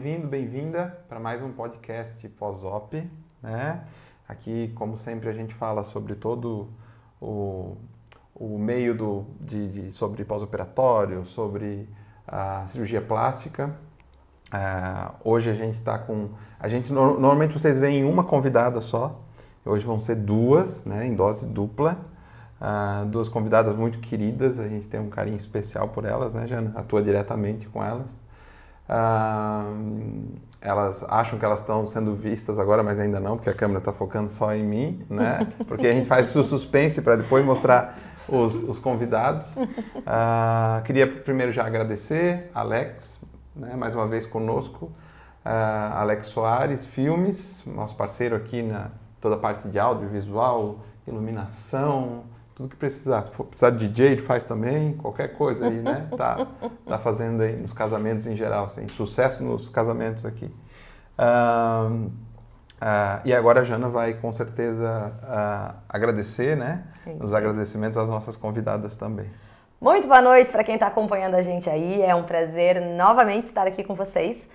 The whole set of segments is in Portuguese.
Bem-vindo, bem-vinda para mais um podcast pós-op, né? Aqui, como sempre, a gente fala sobre todo o meio sobre pós-operatório, sobre a cirurgia plástica. Hoje a gente está com... Normalmente vocês veem uma convidada só, hoje vão ser duas, né, em dose dupla. Duas convidadas muito queridas, a gente tem um carinho especial por elas, né, Jana? Atua diretamente com elas. Elas acham que elas estão sendo vistas agora, mas ainda não, porque a câmera está focando só em mim, né? Porque a gente faz suspense para depois mostrar os convidados. Queria primeiro já agradecer a Alex, né, mais uma vez conosco. Alex Soares Filmes, nosso parceiro aqui na toda a parte de audiovisual, iluminação, tudo que precisar. Se for precisar de DJ, ele faz também, qualquer coisa aí, né? Tá fazendo aí nos casamentos em geral, assim, sucesso nos casamentos aqui. E agora a Jana vai com certeza agradecer, né? Os agradecimentos às nossas convidadas também. Muito boa noite para quem está acompanhando a gente aí, é um prazer novamente estar aqui com vocês.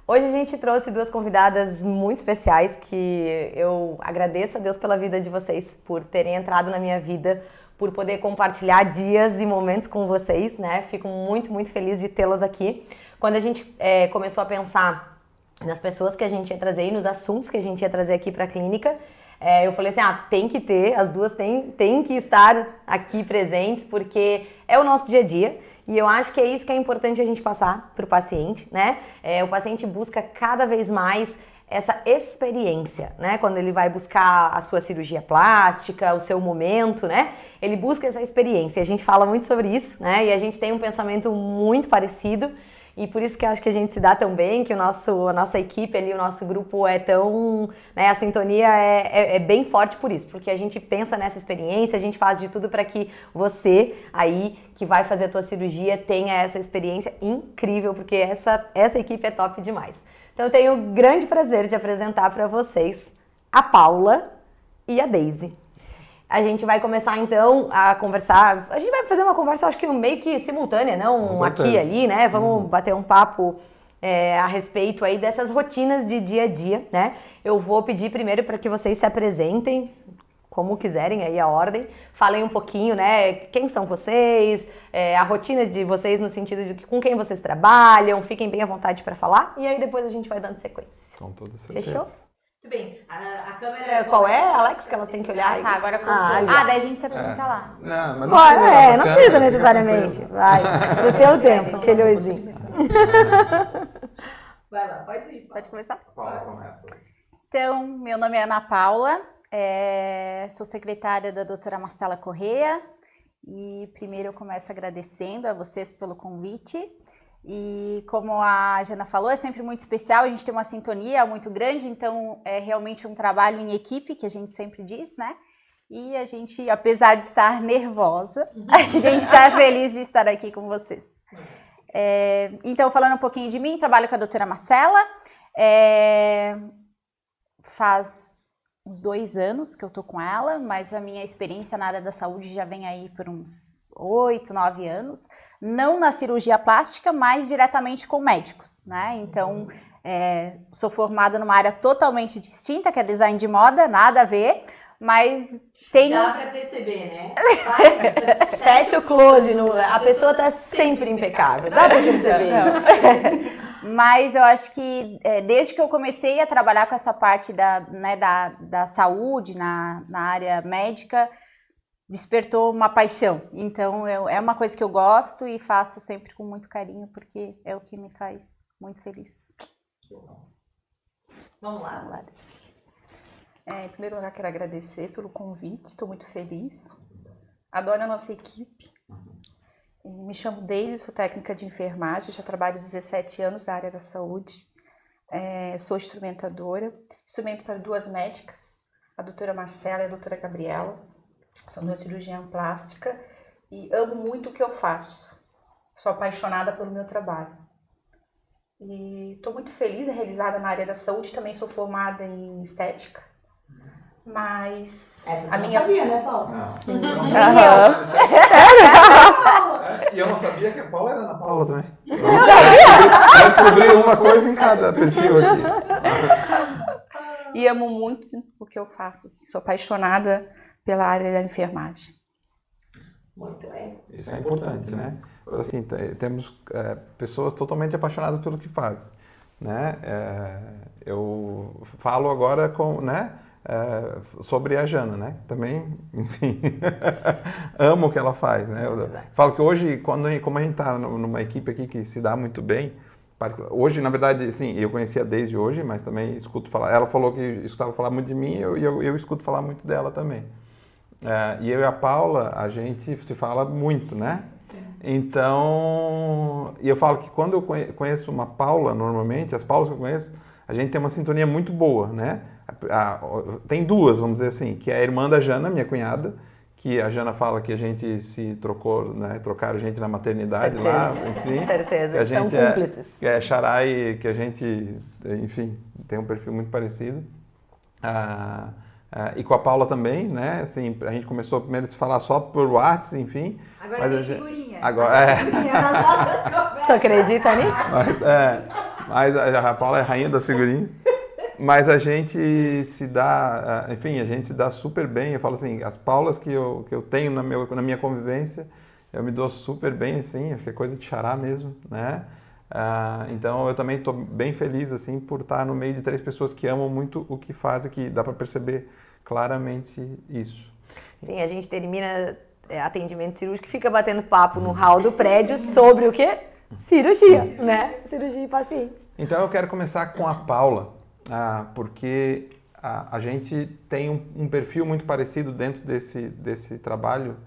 Hoje a gente trouxe duas convidadas muito especiais que eu agradeço a Deus pela vida de vocês, por terem entrado na minha vida, por poder compartilhar dias e momentos com vocês, né? Fico muito, muito feliz de tê-las aqui. Quando a gente começou a pensar nas pessoas que a gente ia trazer e nos assuntos que a gente ia trazer aqui para a clínica, eu falei assim, tem que ter, as duas têm que estar aqui presentes, porque é o nosso dia a dia, e eu acho que é isso que é importante a gente passar para o paciente, né? O paciente busca cada vez mais essa experiência, né? Quando ele vai buscar a sua cirurgia plástica, o seu momento, né? Ele busca essa experiência, a gente fala muito sobre isso, né? E a gente tem um pensamento muito parecido, e por isso que eu acho que a gente se dá tão bem, que a nossa equipe ali, o nosso grupo é tão... né, a sintonia é bem forte por isso, porque a gente pensa nessa experiência, a gente faz de tudo para que você aí, que vai fazer a tua cirurgia, tenha essa experiência incrível, porque essa equipe é top demais. Então eu tenho o grande prazer de apresentar para vocês a Paula e a Daisy. A gente vai começar então a conversar, a gente vai fazer uma conversa acho que meio que simultânea, não aqui e ali, né? Vamos bater um papo a respeito aí dessas rotinas de dia a dia, né? Eu vou pedir primeiro para que vocês se apresentem, como quiserem aí a ordem, falem um pouquinho, né? Quem são vocês, a rotina de vocês no sentido de com quem vocês trabalham, fiquem bem à vontade para falar e aí depois a gente vai dando sequência. Com toda certeza. Fechou? Muito bem, a câmera... Qual é, Alex, que elas têm que olhar? Tá, agora daí a gente se apresenta lá. Não, mas não precisa necessariamente. Vai, no teu tempo, aquele oizinho. Vai lá, pode ir. Pode começar? Paula começa. Então, meu nome é Ana Paula, sou secretária da doutora Marcela Correia e primeiro eu começo agradecendo a vocês pelo convite. E como a Jana falou, é sempre muito especial, a gente tem uma sintonia muito grande, então é realmente um trabalho em equipe, que a gente sempre diz, né? E a gente, apesar de estar nervosa, a gente está feliz de estar aqui com vocês. Então, falando um pouquinho de mim, trabalho com a doutora Marcela, faz uns 2 anos que eu tô com ela, mas a minha experiência na área da saúde já vem aí por uns 8, 9 anos, não na cirurgia plástica, mas diretamente com médicos, né? Então, sou formada numa área totalmente distinta, que é design de moda, nada a ver, mas tenho... Dá pra perceber, né? Fecha o close, a pessoa tá sempre impecável, dá pra perceber isso. Mas eu acho que desde que eu comecei a trabalhar com essa parte da saúde na área médica, despertou uma paixão. Então é uma coisa que eu gosto e faço sempre com muito carinho, porque é o que me faz muito feliz. Vamos lá. Em primeiro lugar, quero agradecer pelo convite, estou muito feliz. Adoro a nossa equipe. Me chamo Daisy, sou técnica de enfermagem, já trabalho 17 anos na área da saúde, sou instrumentadora, instrumento para 2 médicas, a doutora Marcela e a doutora Gabriela, sou 2 cirurgiã plástica e amo muito o que eu faço, sou apaixonada pelo meu trabalho. E estou muito feliz e realizada na área da saúde, também sou formada em estética. Mas essa a minha sabia, né, Paula? Sim. E eu não sabia que a Paula era Ana Paula também. Não sabia? Eu descobri uma coisa em cada perfil aqui. E amo muito o que eu faço. Assim, sou apaixonada pela área da enfermagem. Muito bem. Isso é importante, né? Assim, temos pessoas totalmente apaixonadas pelo que fazem, né? Eu falo agora sobre a Jana, né? Também, enfim, amo o que ela faz, né? Eu falo que hoje, como a gente está numa equipe aqui que se dá muito bem, hoje, na verdade, sim, eu conhecia desde hoje, mas também escuto falar. Ela falou que escutava falar muito de mim e eu escuto falar muito dela também. E eu e a Paula, a gente se fala muito, né? Então, e eu falo que quando eu conheço uma Paula, normalmente, as Paulas que eu conheço, a gente tem uma sintonia muito boa, né? Tem duas, vamos dizer assim, que é a irmã da Jana, minha cunhada, que a Jana fala que a gente se trocou, né? Trocaram a gente na maternidade lá, enfim. Certeza, que são cúmplices. Que é Xará e que a gente, enfim, tem um perfil muito parecido. E com a Paula também, né? Assim, a gente começou primeiro a se falar só por WhatsApp, enfim. Agora tem figurinha. Figurinha nas nossas conversas. Tu acredita nisso? Mas a Paula é a rainha das figurinhas. Mas a gente se dá, enfim, a gente se dá super bem. Eu falo assim, as Paulas que eu tenho na minha convivência, eu me dou super bem, assim, acho que é coisa de xará mesmo, né? Então eu também estou bem feliz, assim, por estar no meio de 3 pessoas que amam muito o que fazem, que dá para perceber claramente isso. Sim, a gente termina atendimento cirúrgico e fica batendo papo no hall do prédio sobre o quê? Cirurgia, né? Cirurgia e pacientes. Então eu quero começar com a Paula, porque a gente tem um perfil muito parecido dentro desse trabalho,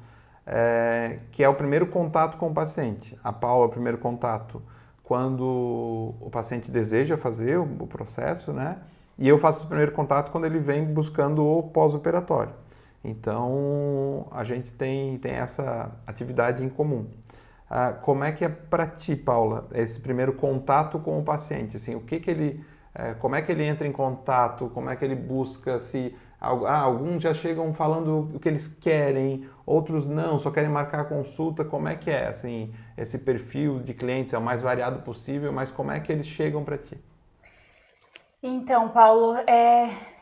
que é o primeiro contato com o paciente. A Paula é o primeiro contato quando o paciente deseja fazer o processo, né? E eu faço o primeiro contato quando ele vem buscando o pós-operatório. Então, a gente tem essa atividade em comum. Como é que é para ti, Paula, esse primeiro contato com o paciente? Assim, como é que ele entra em contato? Como é que ele busca? Alguns já chegam falando o que eles querem, outros não, só querem marcar a consulta. Como é que é, assim, esse perfil de clientes? É o mais variado possível, mas como é que eles chegam para ti? Então, Paulo,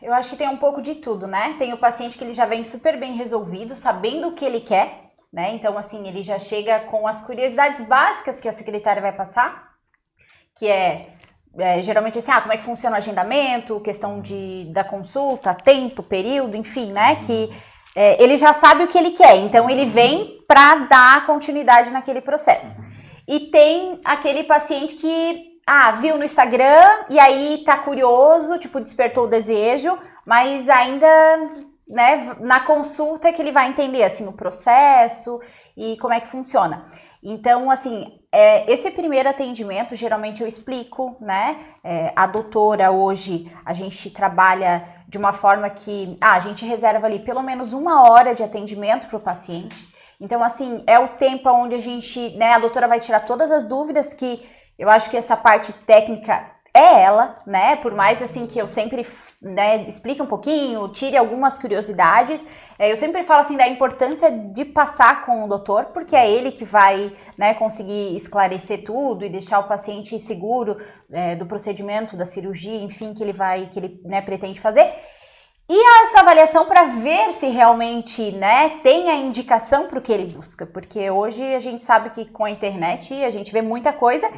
eu acho que tem um pouco de tudo, né? Tem o paciente que ele já vem super bem resolvido, sabendo o que ele quer, né? Então, assim, ele já chega com as curiosidades básicas que a secretária vai passar, que geralmente assim, como é que funciona o agendamento, questão da consulta, tempo, período, enfim, né? Que ele já sabe o que ele quer, então ele vem para dar continuidade naquele processo. E tem aquele paciente que viu no Instagram e aí tá curioso, tipo, despertou o desejo, mas ainda, né, na consulta é que ele vai entender, assim, o processo e como é que funciona. Então, assim, esse primeiro atendimento, geralmente eu explico, né, a doutora hoje, a gente trabalha de uma forma que, a gente reserva ali pelo menos 1 hora de atendimento para o paciente. Então, assim, é o tempo onde a gente, né, a doutora vai tirar todas as dúvidas que eu acho que essa parte técnica é ela, né? Por mais assim que eu sempre, né, explique um pouquinho, tire algumas curiosidades, eu sempre falo assim da importância de passar com o doutor, porque é ele que vai, né, conseguir esclarecer tudo e deixar o paciente seguro do procedimento, da cirurgia, enfim, que ele né, pretende fazer. E essa avaliação para ver se realmente, né, tem a indicação para o que ele busca, porque hoje a gente sabe que com a internet a gente vê muita coisa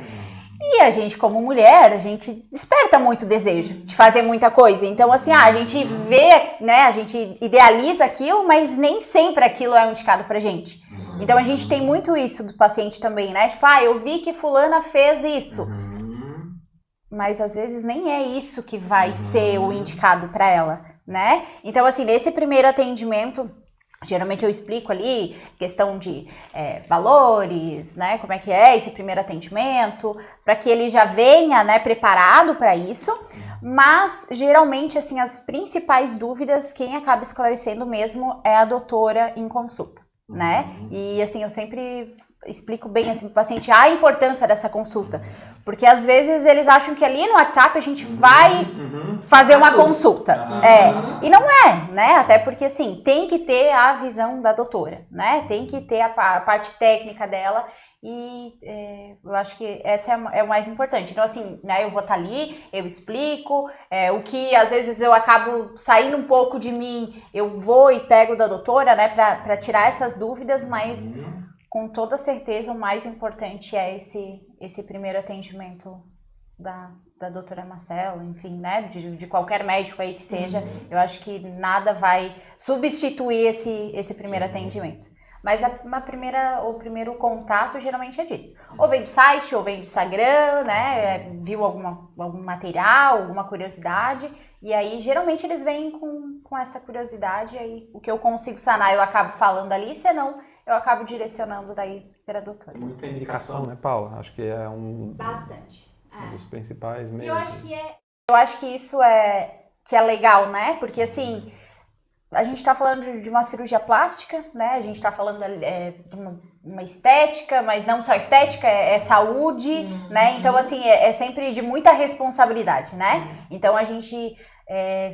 e a gente, como mulher, a gente desperta muito desejo de fazer muita coisa. Então, assim, a gente vê, né, a gente idealiza aquilo, mas nem sempre aquilo é indicado pra gente. Então, a gente tem muito isso do paciente também, né? Tipo, eu vi que fulana fez isso. Mas, às vezes, nem é isso que vai ser o indicado para ela, né? Então, assim, nesse primeiro atendimento, geralmente eu explico ali questão de valores, né? Como é que é esse primeiro atendimento, para que ele já venha, né, preparado para isso. Mas, geralmente, assim, as principais dúvidas, quem acaba esclarecendo mesmo é a doutora em consulta, né? E, assim, eu sempre explico bem assim, pro paciente a importância dessa consulta. Porque às vezes eles acham que ali no WhatsApp a gente vai fazer uma consulta. E não é, né? Até porque assim, tem que ter a visão da doutora, né? Tem que ter a parte técnica dela. e eu acho que essa é o mais importante. Então, assim, né, eu vou estar ali, eu explico, o que às vezes eu acabo saindo um pouco de mim, eu vou e pego da doutora, né, para tirar essas dúvidas, mas com toda certeza o mais importante é esse primeiro atendimento da doutora Marcela, enfim, né, de qualquer médico aí que seja. Eu acho que nada vai substituir esse primeiro atendimento. Mas o primeiro contato geralmente é disso. Ou vem do site, ou vem do Instagram, né? Viu algum material, alguma curiosidade. E aí, geralmente, eles vêm com essa curiosidade. E aí, o que eu consigo sanar, eu acabo falando ali. Senão, eu acabo direcionando daí para a doutora. Muita indicação, né, Paula? Acho que é Bastante. um dos principais meios. Eu acho que isso que é legal, né? Porque, assim... A gente está falando de uma cirurgia plástica, né? A gente está falando de uma estética, mas não só estética, é saúde, né? Então, assim, é sempre de muita responsabilidade, né? Então, a gente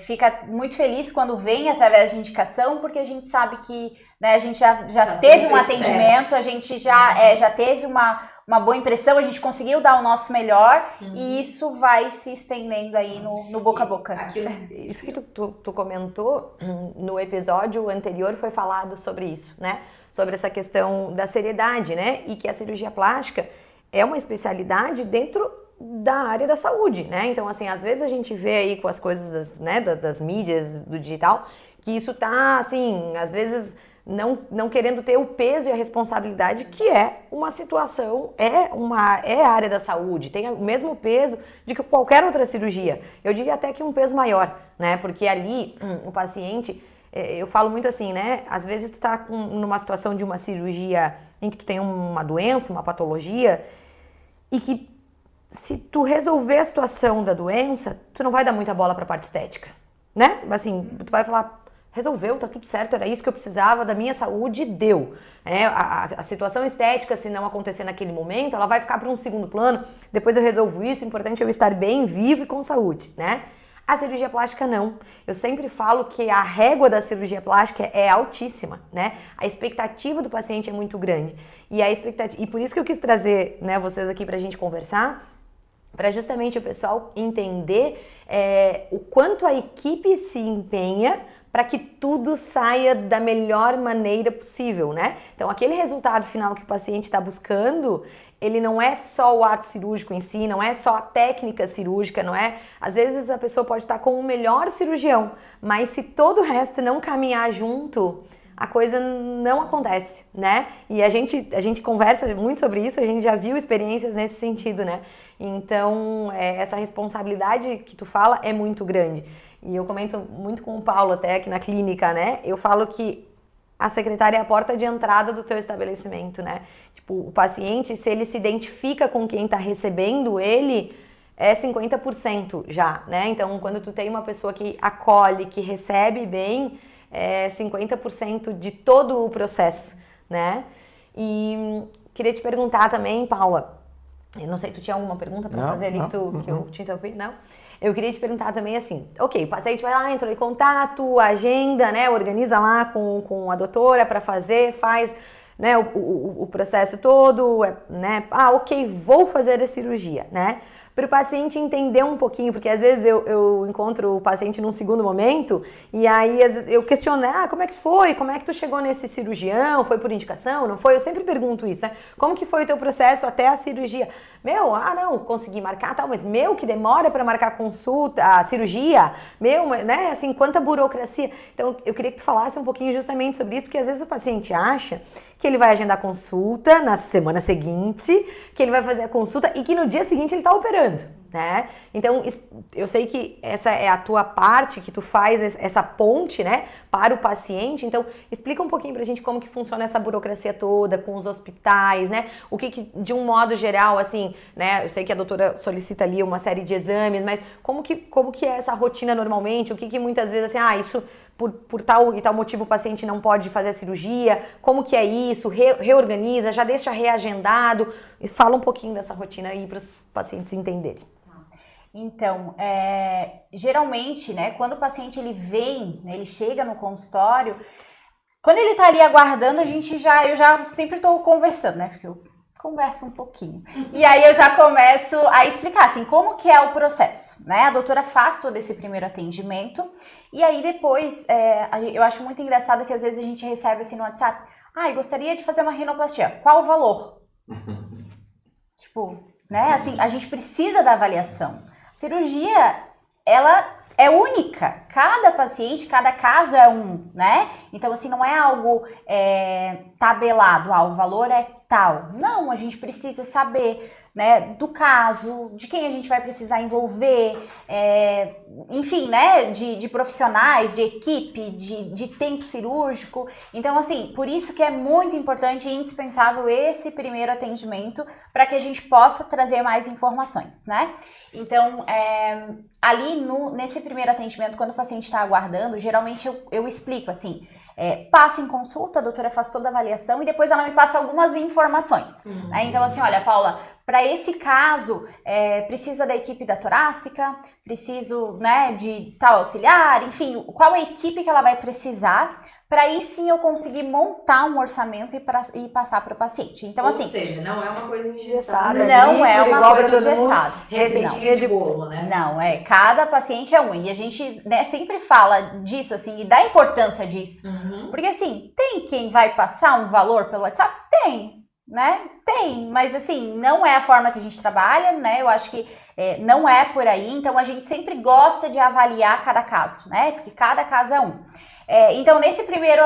fica muito feliz quando vem através de indicação, porque a gente sabe que, né, a gente já teve um atendimento, a gente já teve uma boa impressão, a gente conseguiu dar o nosso melhor e isso vai se estendendo aí no boca a boca. Isso que tu comentou no episódio anterior foi falado sobre isso, né? Sobre essa questão da seriedade, né? E que a cirurgia plástica é uma especialidade dentro da área da saúde, né? Então, assim, às vezes a gente vê aí com as coisas das mídias, do digital, que isso tá, assim, às vezes não querendo ter o peso e a responsabilidade que é uma situação, é a área da saúde, tem o mesmo peso de que qualquer outra cirurgia. Eu diria até que um peso maior, né? Porque ali, o paciente, eu falo muito assim, né? Às vezes tu tá numa situação de uma cirurgia em que tu tem uma doença, uma patologia, e que se tu resolver a situação da doença, tu não vai dar muita bola pra parte estética, né? Assim, tu vai falar, resolveu, tá tudo certo, era isso que eu precisava da minha saúde, deu. A situação estética, se não acontecer naquele momento, ela vai ficar para um segundo plano, depois eu resolvo isso, o importante é eu estar bem, vivo e com saúde, né? A cirurgia plástica não. Eu sempre falo que a régua da cirurgia plástica é altíssima, né? A expectativa do paciente é muito grande. E por isso que eu quis trazer, né, vocês aqui pra gente conversar, para justamente o pessoal entender o quanto a equipe se empenha para que tudo saia da melhor maneira possível, né? Então, aquele resultado final que o paciente está buscando, ele não é só o ato cirúrgico em si, não é só a técnica cirúrgica, não é? Às vezes a pessoa pode estar com o melhor cirurgião, mas se todo o resto não caminhar junto, a coisa não acontece, né? E a gente conversa muito sobre isso, a gente já viu experiências nesse sentido, né? Então, essa responsabilidade que tu fala é muito grande. E eu comento muito com o Paulo até aqui na clínica, né? Eu falo que a secretária é a porta de entrada do teu estabelecimento, né? Tipo, o paciente, se ele se identifica com quem tá recebendo ele, é 50% já, né? Então, quando tu tem uma pessoa que acolhe, que recebe bem, é 50% de todo o processo, né? E queria te perguntar também, Paula, eu não sei, tu tinha alguma pergunta para fazer ali que eu te interrompi? Não? Eu queria te perguntar também assim, ok, o paciente vai lá, entrou em contato, agenda, né, organiza lá com a doutora para fazer, faz, né, o processo todo, né, ok, vou fazer a cirurgia, né? Para o paciente entender um pouquinho, porque às vezes eu encontro o paciente num segundo momento e aí às vezes eu questiono, como é que foi? Como é que tu chegou nesse cirurgião? Foi por indicação? Não foi? Eu sempre pergunto isso, né? Como que foi o teu processo até a cirurgia? Não, consegui marcar tal, mas que demora para marcar a consulta, a cirurgia, né? Assim, quanta burocracia. Então, eu queria que tu falasse um pouquinho justamente sobre isso, porque às vezes o paciente acha que ele vai agendar consulta na semana seguinte, que ele vai fazer a consulta e que no dia seguinte ele está operando, né? Então, eu sei que essa é a tua parte, que tu faz essa ponte, né, para o paciente. Então, explica um pouquinho pra gente como que funciona essa burocracia toda com os hospitais, né? O que de um modo geral, assim, né? Eu sei que a doutora solicita ali uma série de exames, mas como que é essa rotina normalmente? O que muitas vezes, assim, isso por tal e tal motivo o paciente não pode fazer a cirurgia, como que é isso, reorganiza, já deixa reagendado, e fala um pouquinho dessa rotina aí para os pacientes entenderem. Então, geralmente, né, quando o paciente ele vem, né, ele chega no consultório, quando ele tá ali aguardando, eu já sempre tô conversando, né, porque eu conversa um pouquinho. E aí eu já começo a explicar, assim, como que é o processo, né? A doutora faz todo esse primeiro atendimento e aí depois, eu acho muito engraçado que às vezes a gente recebe assim no WhatsApp, gostaria de fazer uma rinoplastia, qual o valor? Tipo, né, assim, a gente precisa da avaliação. A cirurgia, ela é única, cada paciente, cada caso é um, né? Então, assim, não é algo tabelado, o valor é tal. Não, a gente precisa saber, né, do caso, de quem a gente vai precisar envolver, enfim, né, de profissionais, de equipe, de tempo cirúrgico. Então, assim, por isso que é muito importante e indispensável esse primeiro atendimento para que a gente possa trazer mais informações, né? Então, ali nesse primeiro atendimento, quando o paciente está aguardando, geralmente eu explico assim, passa em consulta, a doutora faz toda a avaliação e depois ela me passa algumas informações. Né? Então, assim, olha, Paula, para esse caso, precisa da equipe da torácica, preciso, né, de tal auxiliar, enfim, qual a equipe que ela vai precisar, para aí sim eu conseguir montar um orçamento e passar para o paciente. Então, Ou assim, seja, não é uma coisa engessada. Não é uma coisa engessada. Receitinha de bolo, né? Não, cada paciente é um. E a gente, né, sempre fala disso, assim, e da importância disso. Porque, assim, tem quem vai passar um valor pelo WhatsApp? Tem, né? Tem, mas, assim, não é a forma que a gente trabalha, né? Eu acho que não é por aí. Então, a gente sempre gosta de avaliar cada caso, né? Porque cada caso é um. Então, nesse primeiro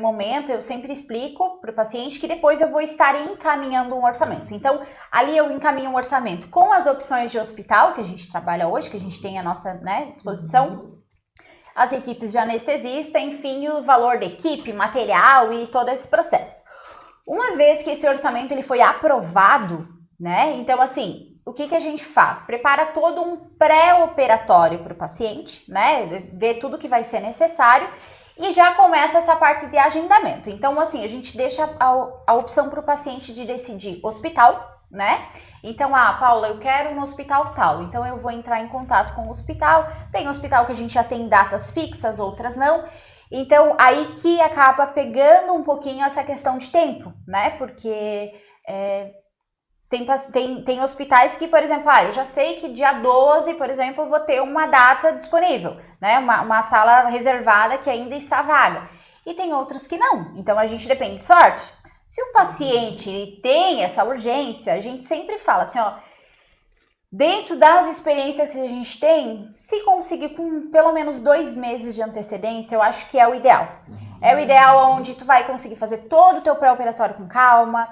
momento, eu sempre explico para o paciente que depois eu vou estar encaminhando um orçamento. Então, ali eu encaminho um orçamento com as opções de hospital que a gente trabalha hoje, que a gente tem à nossa, né, disposição, as equipes de anestesista, enfim, o valor da equipe, material e todo esse processo. Uma vez que esse orçamento ele foi aprovado, né, então, assim, o que a gente faz? Prepara todo um pré-operatório para o paciente, né? Vê tudo que vai ser necessário e já começa essa parte de agendamento. Então, assim, a gente deixa a opção para o paciente de decidir hospital, né? Então, Paula, eu quero no hospital tal. Então, eu vou entrar em contato com o hospital. Tem hospital que a gente já tem datas fixas, outras não. Então, aí que acaba pegando um pouquinho essa questão de tempo, né? Porque tem hospitais que, por exemplo, eu já sei que dia 12, por exemplo, eu vou ter uma data disponível, né? Uma sala reservada que ainda está vaga. E tem outros que não. Então, a gente depende de sorte. Se o paciente tem essa urgência, a gente sempre fala assim, dentro das experiências que a gente tem, se conseguir com pelo menos 2 meses de antecedência, eu acho que é o ideal. É o ideal onde tu vai conseguir fazer todo o teu pré-operatório com calma.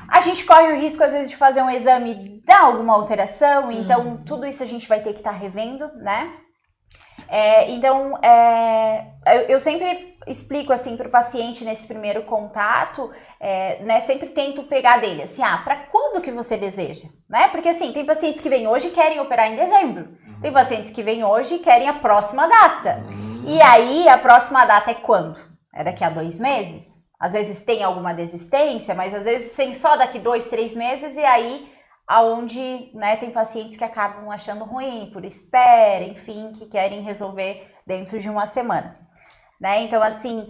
A gente corre o risco, às vezes, de fazer um exame e dar alguma alteração, então tudo isso a gente vai ter que estar revendo, né? Então, eu sempre explico assim para o paciente nesse primeiro contato, né, sempre tento pegar dele, assim, para quando que você deseja, né? Porque assim, tem pacientes que vêm hoje e querem operar em dezembro, tem pacientes que vêm hoje e querem a próxima data, e aí a próxima data é quando? É daqui a 2 meses? Às vezes tem alguma desistência, mas às vezes tem só daqui 2, 3 meses, e aí aonde, né, tem pacientes que acabam achando ruim, por espera, enfim, que querem resolver dentro de uma semana, né? Então, assim,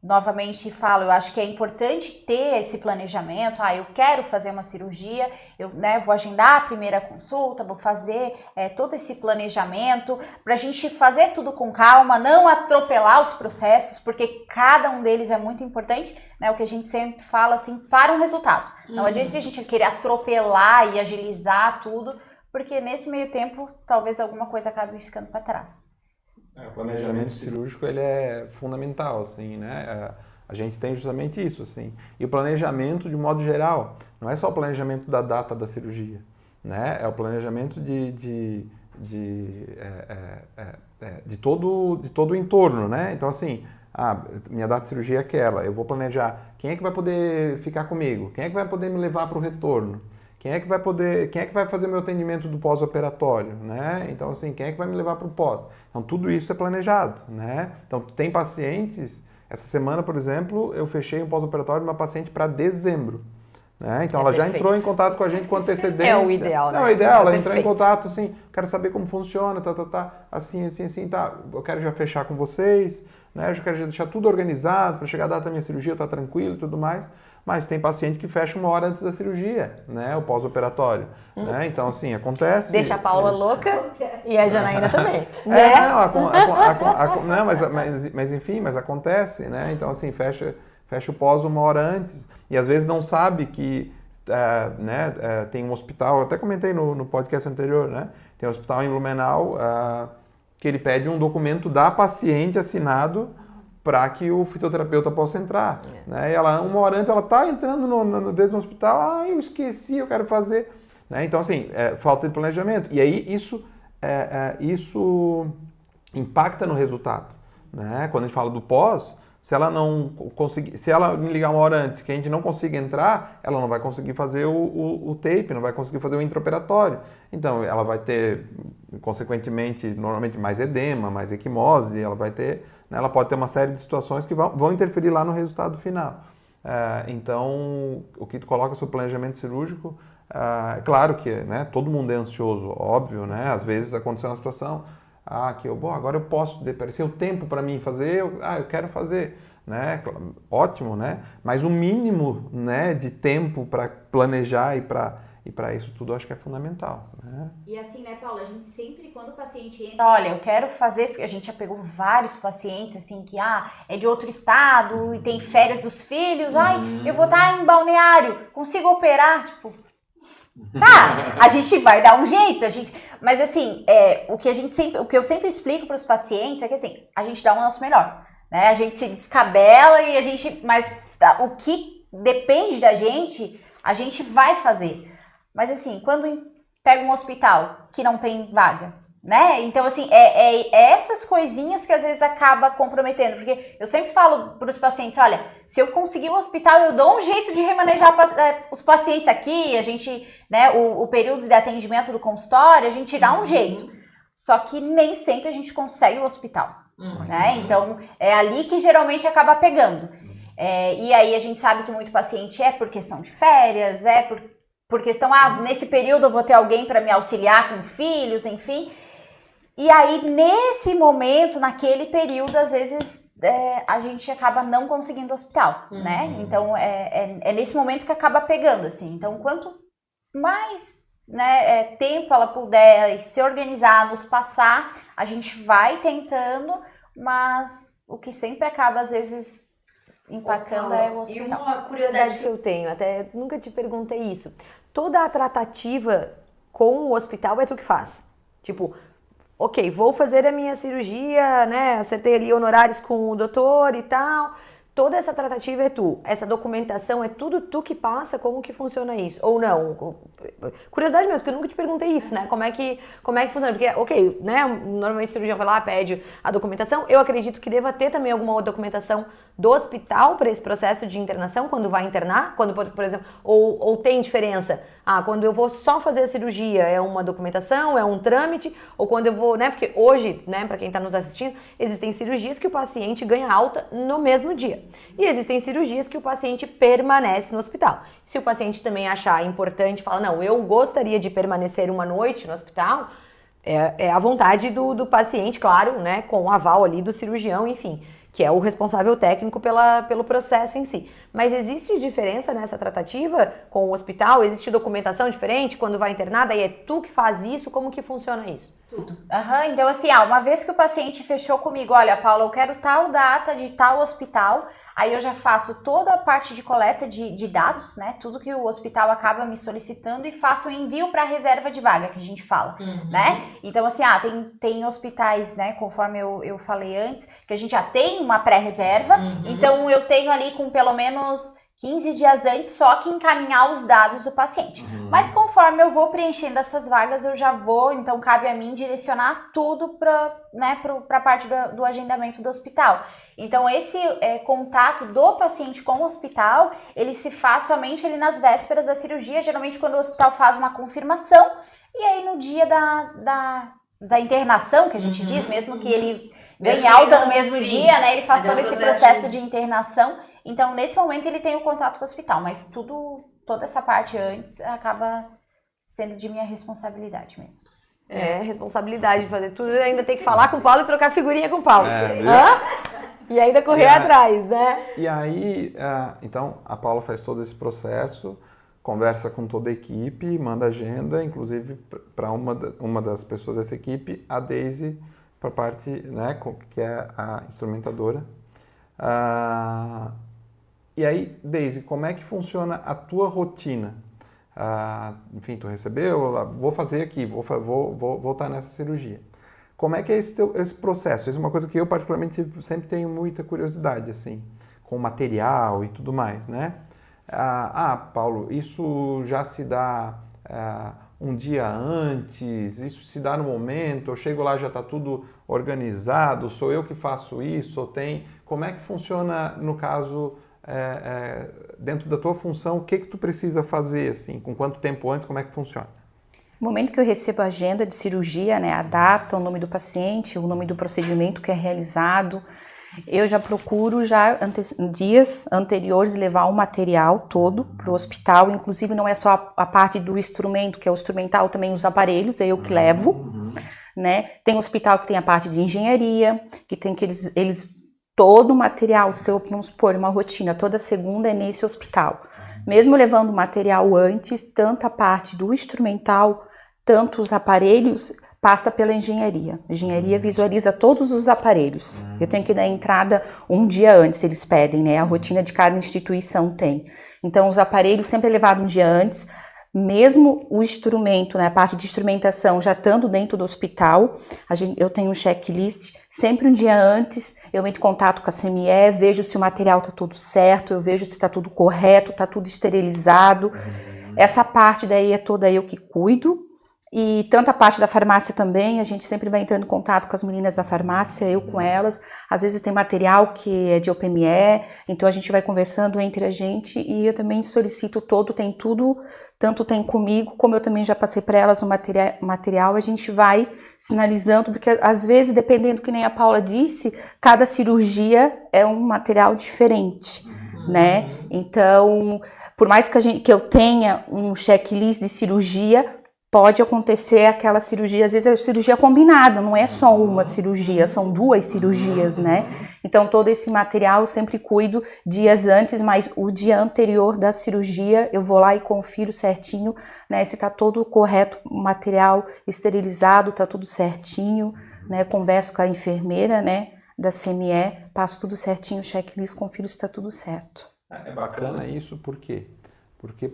novamente falo, eu acho que é importante ter esse planejamento. Eu quero fazer uma cirurgia, eu vou agendar a primeira consulta, vou fazer todo esse planejamento para a gente fazer tudo com calma, não atropelar os processos, porque cada um deles é muito importante, né? O que a gente sempre fala assim, para um resultado. Não adianta a gente querer atropelar e agilizar tudo, porque nesse meio tempo talvez alguma coisa acabe ficando para trás. O planejamento cirúrgico ele é fundamental, assim, né? A gente tem justamente isso, assim. E o planejamento, de modo geral, não é só o planejamento da data da cirurgia, né? É o planejamento de todo o entorno, né? Então, assim, minha data de cirurgia é aquela, eu vou planejar quem é que vai poder ficar comigo, quem é que vai poder me levar para o retorno, quem é que vai fazer meu atendimento do pós-operatório, né? Então, assim, quem é que vai me levar para o pós? Então, tudo isso é planejado, né? Então, tem pacientes, essa semana, por exemplo, eu fechei um pós-operatório de uma paciente para dezembro, né? Então, ela já entrou em contato com a gente com antecedência. É o ideal, né? Não, é o ideal, ela entrou em perfeito. contato, assim, quero saber como funciona, assim, tá, eu quero já fechar com vocês, né? Eu já quero deixar tudo organizado, para chegar a data da minha cirurgia, eu estar tranquilo e tudo mais. Mas tem paciente que fecha 1 hora antes da cirurgia, né? O pós-operatório. Né? Então, assim, acontece... Deixa a Paula louca e a Janaína também. Não, mas enfim, mas acontece, né? Então, assim, fecha o pós 1 hora antes. E às vezes não sabe que tem um hospital, eu até comentei no podcast anterior, né? Tem um hospital em Blumenau que ele pede um documento da paciente assinado para que o fisioterapeuta possa entrar. Né? E ela, 1 hora antes, ela está entrando no hospital, eu esqueci, eu quero fazer. Né? Então, assim, falta de planejamento. E aí isso impacta no resultado. Né? Quando a gente fala do pós, se ela não conseguir, se ela me ligar 1 hora antes que a gente não consiga entrar, ela não vai conseguir fazer o tape, não vai conseguir fazer o intraoperatório. Então, ela vai ter, consequentemente, normalmente mais edema, mais equimose, ela vai ter, né, ela pode ter uma série de situações que vão interferir lá no resultado final. Então, o que tu coloca sobre planejamento cirúrgico, é claro que, né, todo mundo é ansioso, óbvio, né? Às vezes aconteceu uma situação, agora eu posso, aparecer o tempo para mim fazer, eu quero fazer, né? Ótimo, né? Mas o mínimo, né, de tempo para planejar e para isso tudo, eu acho que é fundamental, né? E assim, né, Paula, a gente sempre, quando o paciente entra, olha, eu quero fazer, porque a gente já pegou vários pacientes, assim, que, é de outro estado e tem férias dos filhos, eu vou estar em Balneário, consigo operar? Tipo, tá, a gente vai dar um jeito, mas assim, o que eu sempre explico para os pacientes é que assim, a gente dá o nosso melhor, né? A gente se descabela mas o que depende da gente, a gente vai fazer. Mas assim, quando pega um hospital que não tem vaga, né? Então assim, essas coisinhas que às vezes acaba comprometendo, porque eu sempre falo para os pacientes, olha, se eu conseguir o hospital, eu dou um jeito de remanejar os pacientes aqui, a gente, né, o período de atendimento do consultório, a gente dá um jeito, só que nem sempre a gente consegue o hospital, né? Então, é ali que geralmente acaba pegando. E aí a gente sabe que muito paciente é por questão de férias, por questão, nesse período eu vou ter alguém para me auxiliar com filhos, enfim. E aí, nesse momento, naquele período, às vezes, a gente acaba não conseguindo hospital, né? Então, é nesse momento que acaba pegando, assim. Então, quanto mais, né, tempo ela puder se organizar, nos passar, a gente vai tentando, mas o que sempre acaba, às vezes, empacando é o hospital. E uma curiosidade que eu tenho, até nunca te perguntei isso. Toda a tratativa com o hospital é tu que faz? Tipo, ok, vou fazer a minha cirurgia, né, acertei ali honorários com o doutor e tal, toda essa tratativa é tu, essa documentação é tudo tu que passa, como que funciona isso? Ou não? Curiosidade mesmo, porque eu nunca te perguntei isso, né, como é que funciona? Porque, ok, né, normalmente o cirurgião vai lá, pede a documentação, eu acredito que deva ter também alguma documentação do hospital para esse processo de internação, quando vai internar, quando, por exemplo, ou tem diferença? Quando eu vou só fazer a cirurgia, é uma documentação, é um trâmite, ou quando eu vou, né, porque hoje, né, para quem está nos assistindo, existem cirurgias que o paciente ganha alta no mesmo dia. E existem cirurgias que o paciente permanece no hospital. Se o paciente também achar importante, fala, não, eu gostaria de permanecer 1 noite no hospital, é a vontade do paciente, claro, né, com o aval ali do cirurgião, enfim, que é o responsável técnico pelo processo em si. Mas existe diferença nessa tratativa com o hospital? Existe documentação diferente quando vai internada? E é tu que faz isso? Como que funciona isso? Tudo. Então assim, uma vez que o paciente fechou comigo, olha, Paula, eu quero tal data de tal hospital, aí eu já faço toda a parte de coleta de dados, né, tudo que o hospital acaba me solicitando e faço o envio para a reserva de vaga, que a gente fala, né? Então assim, tem hospitais, né, conforme eu falei antes, que a gente já tem uma pré-reserva, então eu tenho ali com pelo menos 15 dias antes só que encaminhar os dados do paciente. Mas conforme eu vou preenchendo essas vagas, eu já vou, então cabe a mim direcionar tudo para, né, a parte do agendamento do hospital. Então esse contato do paciente com o hospital, ele se faz somente ali nas vésperas da cirurgia, geralmente quando o hospital faz uma confirmação, e aí no dia da internação, que a gente diz, mesmo que ele ganhe alta no mesmo dia, né, ele faz todo esse processo de internação. Então, nesse momento, ele tem o contato com o hospital, mas toda essa parte antes acaba sendo de minha responsabilidade mesmo. Responsabilidade de fazer tudo, ainda tem que falar com o Paulo e trocar figurinha com o Paulo. E ainda correr atrás, né? E aí, então, a Paula faz todo esse processo, conversa com toda a equipe, manda agenda, inclusive para uma das pessoas dessa equipe, a Daisy, para a parte, né, que é a instrumentadora. E aí, Daisy, como é que funciona a tua rotina? Enfim, tu recebeu, vou fazer aqui, vou voltar nessa cirurgia. Como é que é esse processo? Isso é uma coisa que eu particularmente sempre tenho muita curiosidade, assim, com o material e tudo mais, né? Paulo, isso já se dá um dia antes, isso se dá no momento, eu chego lá já está tudo organizado, sou eu que faço isso, ou tem... Como é que funciona, no caso, dentro da tua função, o que tu precisa fazer, assim, com quanto tempo antes, como é que funciona? No momento que eu recebo a agenda de cirurgia, né, a data, o nome do paciente, o nome do procedimento que é realizado, eu já procuro dias anteriores levar o material todo para o hospital, inclusive não é só a parte do instrumento, que é o instrumental, também os aparelhos, é eu que levo, né? Tem hospital que tem a parte de engenharia, que tem que eles todo o material, vamos supor, uma rotina, toda segunda é nesse hospital. Mesmo levando o material antes, tanto a parte do instrumental, tanto os aparelhos, passa pela engenharia. A engenharia visualiza todos os aparelhos. Eu tenho que dar entrada um dia antes, eles pedem, né? A rotina de cada instituição tem. Então, os aparelhos sempre é levado um dia antes, mesmo o instrumento, né? A parte de instrumentação já estando dentro do hospital, eu tenho um checklist, sempre um dia antes, eu entro em contato com a CME, vejo se o material está tudo certo, eu vejo se está tudo correto, está tudo esterilizado. Essa parte daí é toda eu que cuido. E tanto a parte da farmácia também, a gente sempre vai entrando em contato com as meninas da farmácia, eu com elas. Às vezes tem material que é de OPME, então a gente vai conversando entre a gente e eu também solicito tem tudo, tanto tem comigo, como eu também já passei para elas no material, a gente vai sinalizando, porque às vezes, dependendo que nem a Paula disse, cada cirurgia é um material diferente, né? Então, por mais que eu tenha um checklist de cirurgia, pode acontecer aquela cirurgia, às vezes é cirurgia combinada, não é só uma cirurgia, são 2 cirurgias, né? Então todo esse material eu sempre cuido dias antes, mas o dia anterior da cirurgia eu vou lá e confiro certinho, né? Se tá todo correto, o material esterilizado, tá tudo certinho, né? Converso com a enfermeira, né? Da CME, passo tudo certinho, checklist, confiro se tá tudo certo. É bacana isso, por quê? Porque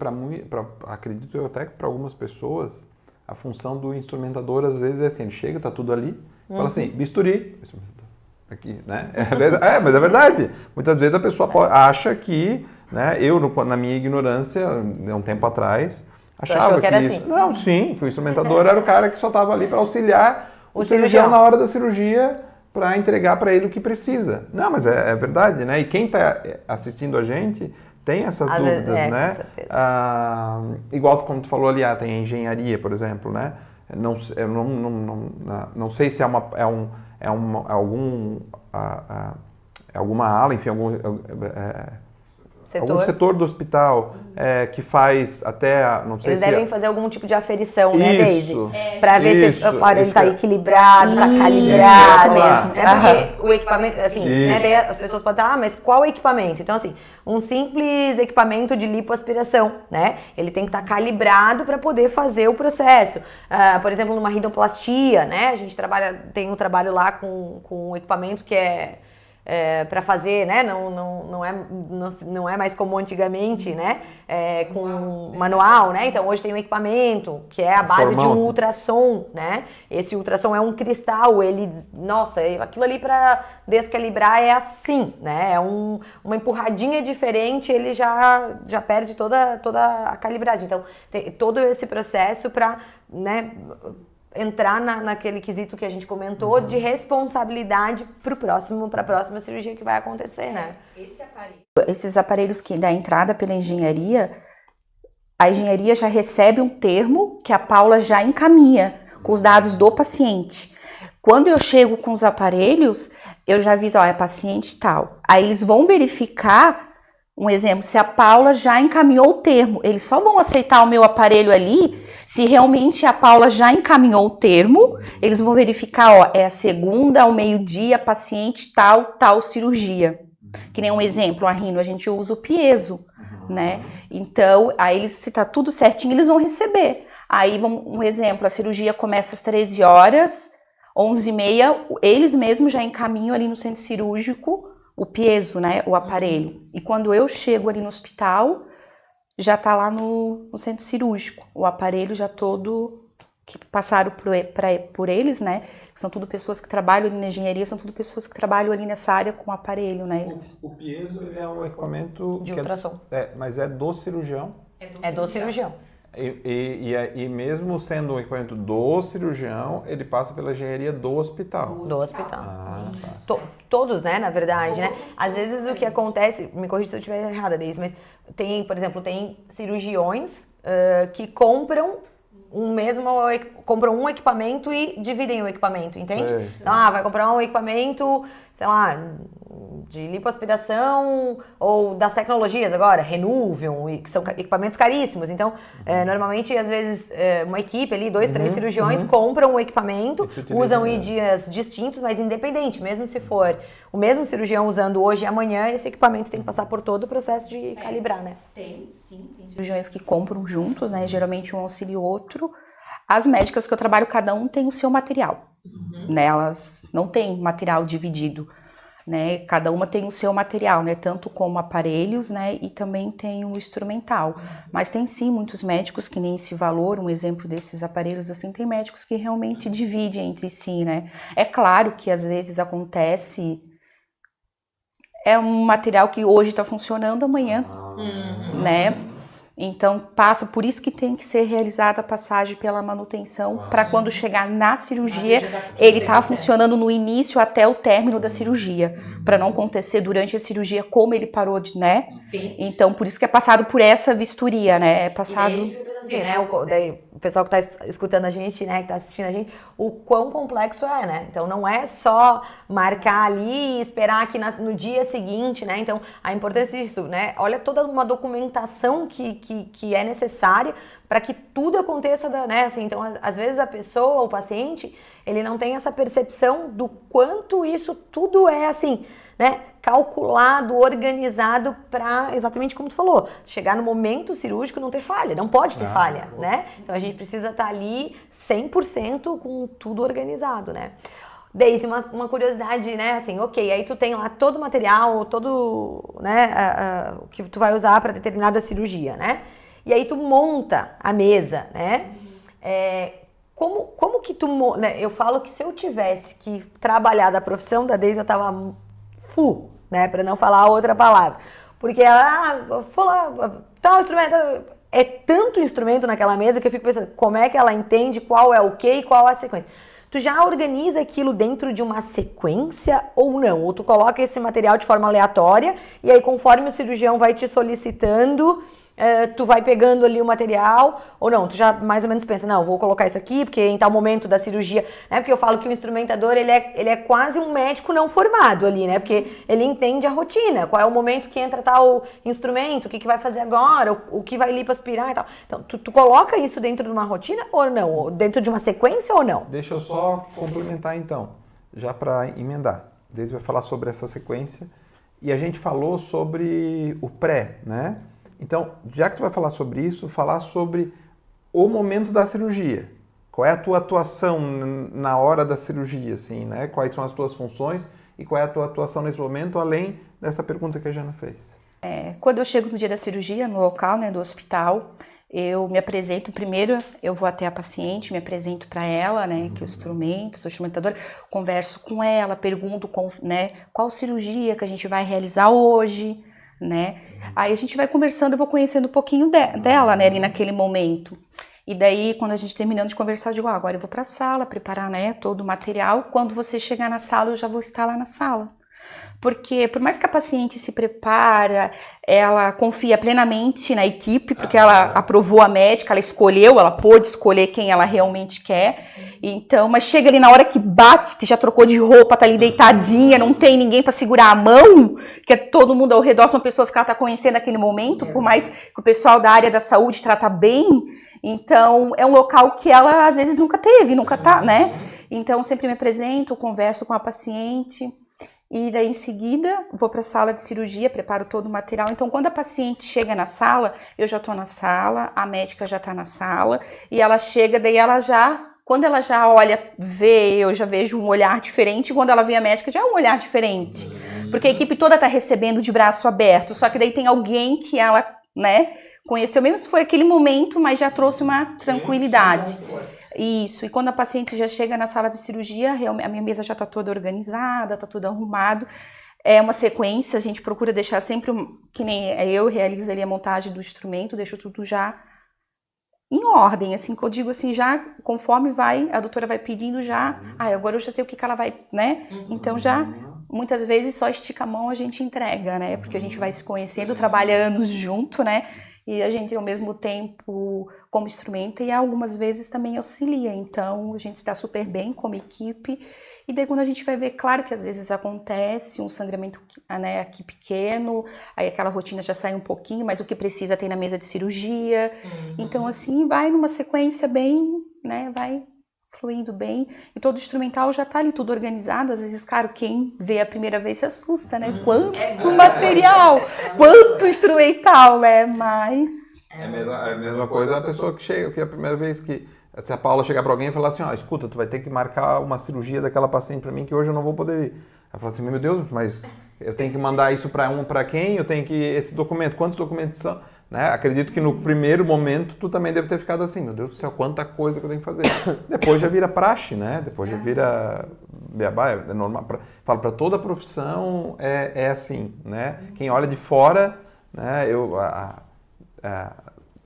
acredito eu até que para algumas pessoas a função do instrumentador às vezes é assim, ele chega, tá tudo ali, fala assim, bisturi, aqui, né? Mas é verdade. Muitas vezes a pessoa acha que, né? Eu na minha ignorância, um tempo atrás, achava que isso, assim? Não, sim, que o instrumentador era o cara que só estava ali para auxiliar o cirurgião na hora da cirurgia para entregar para ele o que precisa. Não, mas é verdade, né? E quem está assistindo a gente tem essas dúvidas, né? Com certeza. Igual como tu falou ali, tem engenharia, por exemplo, né? Não sei se é alguma ala, enfim, algum setor do hospital que faz até, não sei Eles se... devem fazer algum tipo de aferição, né, Daisy? Isso. Pra ver se ele tá equilibrado, tá calibrado. Mesmo. Porque o equipamento, assim, né, as pessoas podem estar, mas qual equipamento? Então, assim, um simples equipamento de lipoaspiração, né? Ele tem que estar calibrado para poder fazer o processo. Por exemplo, numa rinoplastia, né? A gente tem um trabalho lá com um equipamento que é para fazer, né? Não é mais como antigamente, né? Com manual, né? Então hoje tem um equipamento que é a base de um ultrassom, né? Esse ultrassom é um cristal, aquilo ali para descalibrar é assim, né? É uma empurradinha diferente, ele já perde toda a calibragem. Então tem todo esse processo para, né, entrar naquele quesito que a gente comentou de responsabilidade para a próxima cirurgia que vai acontecer, né? Esses aparelhos que dá entrada pela engenharia, a engenharia já recebe um termo que a Paula já encaminha com os dados do paciente. Quando eu chego com os aparelhos, eu já aviso, é paciente tal. Aí eles vão verificar Um exemplo, se a Paula já encaminhou o termo, eles só vão aceitar o meu aparelho ali se realmente a Paula já encaminhou o termo, eles vão verificar, ó, é a segunda ao meio-dia, paciente tal cirurgia. Que nem um exemplo, a Rino, a gente usa o piezo, né? Então, aí se tá tudo certinho, eles vão receber. Aí, um exemplo, a cirurgia começa às 13 horas, 11h30, eles mesmos já encaminham ali no centro cirúrgico o piezo, né, o aparelho. E quando eu chego ali no hospital, já tá lá no centro cirúrgico, o aparelho já todo, que passaram por eles, né, que são tudo pessoas que trabalham ali na engenharia, são tudo pessoas que trabalham ali nessa área com aparelho, né. O piezo, ele é um equipamento... De ultrassom. Mas é do cirurgião? É do cirurgião. E mesmo sendo um equipamento do cirurgião, ele passa pela engenharia do hospital. Do hospital. Ah, tá. Todos, né, na verdade, né? Às vezes o que acontece, me corrija se eu estiver errada, Deise, mas tem, por exemplo, tem cirurgiões que compram compram um equipamento e dividem o equipamento, entende? Sei. Então, vai comprar um equipamento, sei lá, de lipoaspiração ou das tecnologias agora, Renuvium, que são equipamentos caríssimos. Então, normalmente, às vezes, uma equipe ali, 2, 3 cirurgiões compram um equipamento, usam em dias distintos, mas independente, mesmo se for o mesmo cirurgião usando hoje e amanhã, esse equipamento tem que passar por todo o processo de calibrar, né? Tem, sim. Tem cirurgiões que compram juntos, né? Geralmente um auxilia o outro. As médicas que eu trabalho, cada um tem o seu material, né? Elas não têm material dividido, né? Cada uma tem o seu material, né? Tanto como aparelhos, né? E também tem o instrumental. Mas tem sim muitos médicos que nem esse valor, um exemplo desses aparelhos assim, tem médicos que realmente dividem entre si, né? É claro que às vezes acontece, é um material que hoje está funcionando, amanhã, né? Então, por isso que tem que ser realizada a passagem pela manutenção, para quando chegar na cirurgia, ele tá funcionando no início até o término da cirurgia, para não acontecer durante a cirurgia como ele parou de, né? Sim. Então, por isso que é passado por essa vistoria, né? É passado... Assim, né, o pessoal que está escutando a gente, né, que está assistindo a gente, o quão complexo é, né? Então não é só marcar ali e esperar que no dia seguinte, né? Então a importância disso, né? Olha toda uma documentação que é necessária para que tudo aconteça, né? Assim, então às vezes a pessoa, o paciente, ele não tem essa percepção do quanto isso tudo é assim, né? Calculado, organizado para, exatamente como tu falou, chegar no momento cirúrgico não ter falha, não pode ter falha, né? Então a gente precisa estar ali 100% com tudo organizado, né? Deise, uma curiosidade, né, assim, ok, aí tu tem lá todo o material, todo, né, o que tu vai usar para determinada cirurgia, né? E aí tu monta a mesa, né? Como que tu, né? Eu falo que se eu tivesse que trabalhar da profissão da Deise, eu tava full, né, para não falar outra palavra, porque tal instrumento, é tanto instrumento naquela mesa que eu fico pensando, como é que ela entende qual é o que e qual é a sequência? Tu já organiza aquilo dentro de uma sequência ou não? Ou tu coloca esse material de forma aleatória e aí conforme o cirurgião vai te solicitando, tu vai pegando ali o material, ou não, tu já mais ou menos pensa, não, vou colocar isso aqui, porque em tal momento da cirurgia, né, porque eu falo que o instrumentador, ele é quase um médico não formado ali, né, porque ele entende a rotina, qual é o momento que entra tal instrumento, o que vai fazer agora, o que vai lipoaspirar e tal. Então, tu coloca isso dentro de uma rotina ou não? Ou dentro de uma sequência ou não? Deixa eu só complementar então, já para emendar. Desde vai falar sobre essa sequência e a gente falou sobre o pré, né? Então, já que tu vai falar sobre isso, falar sobre o momento da cirurgia. Qual é a tua atuação na hora da cirurgia, assim, né? Quais são as tuas funções e qual é a tua atuação nesse momento, além dessa pergunta que a Jana fez. Quando eu chego no dia da cirurgia, no local, né, do hospital, eu me apresento primeiro, eu vou até a paciente, me apresento para ela, né, que o instrumento, sou instrumentadora, converso com ela, pergunto, né, qual cirurgia que a gente vai realizar hoje, né? Aí a gente vai conversando, eu vou conhecendo um pouquinho dela, né, ali naquele momento. E daí, quando a gente terminando de conversar, eu digo, agora eu vou para a sala, preparar, né, todo o material. Quando você chegar na sala, eu já vou estar lá na sala. Porque por mais que a paciente se prepara, ela confia plenamente na equipe, porque ela aprovou a médica, ela escolheu, ela pôde escolher quem ela realmente quer. Então, mas chega ali na hora que bate, que já trocou de roupa, tá ali deitadinha, não tem ninguém para segurar a mão, que é todo mundo ao redor, são pessoas que ela tá conhecendo naquele momento, por mais que o pessoal da área da saúde trata bem. Então, é um local que ela às vezes nunca teve, nunca tá, né? Então, sempre me apresento, converso com a paciente. E daí, em seguida, vou para a sala de cirurgia, preparo todo o material. Então, quando a paciente chega na sala, eu já estou na sala, a médica já está na sala, e ela chega, daí ela já, quando ela já olha, vê, eu já vejo um olhar diferente, e quando ela vê a médica, já é um olhar diferente. Porque a equipe toda está recebendo de braço aberto, só que daí tem alguém que ela, né, conheceu, mesmo se foi aquele momento, mas já trouxe uma tranquilidade. Isso, e quando a paciente já chega na sala de cirurgia, a minha mesa já está toda organizada, está tudo arrumado. É uma sequência, a gente procura deixar sempre, que nem eu realizo ali a montagem do instrumento, deixo tudo já em ordem, assim, que eu digo assim, já conforme vai, a doutora vai pedindo já, agora eu já sei o que ela vai, né? Então já, muitas vezes só estica a mão a gente entrega, né? Porque a gente vai se conhecendo, trabalha anos junto, né? E a gente, ao mesmo tempo, como instrumento, e algumas vezes também auxilia. Então, a gente está super bem como equipe. E daí, quando a gente vai ver, claro que às vezes acontece um sangramento, né, aqui pequeno, aí aquela rotina já sai um pouquinho, mas o que precisa tem na mesa de cirurgia. Então, assim, vai numa sequência bem, né, vai fluindo bem. E todo instrumental já tá ali tudo organizado. Às vezes, claro, quem vê a primeira vez se assusta, né? Quanto material, quanto instrumental, né? Mas... É a mesma coisa a pessoa que chega, que é a primeira vez que... Se a Paula chegar para alguém e falar assim, escuta, tu vai ter que marcar uma cirurgia daquela paciente para mim que hoje eu não vou poder ir. Ela fala assim, meu Deus, mas eu tenho que mandar isso para quem? Eu tenho que... Esse documento, quantos documentos são? Né? Acredito que no primeiro momento tu também deve ter ficado assim, meu Deus do céu, quanta coisa que eu tenho que fazer. Depois já vira praxe, né? Depois já vira beabá, é normal. Falo, para toda profissão é assim, né? Quem olha de fora, né?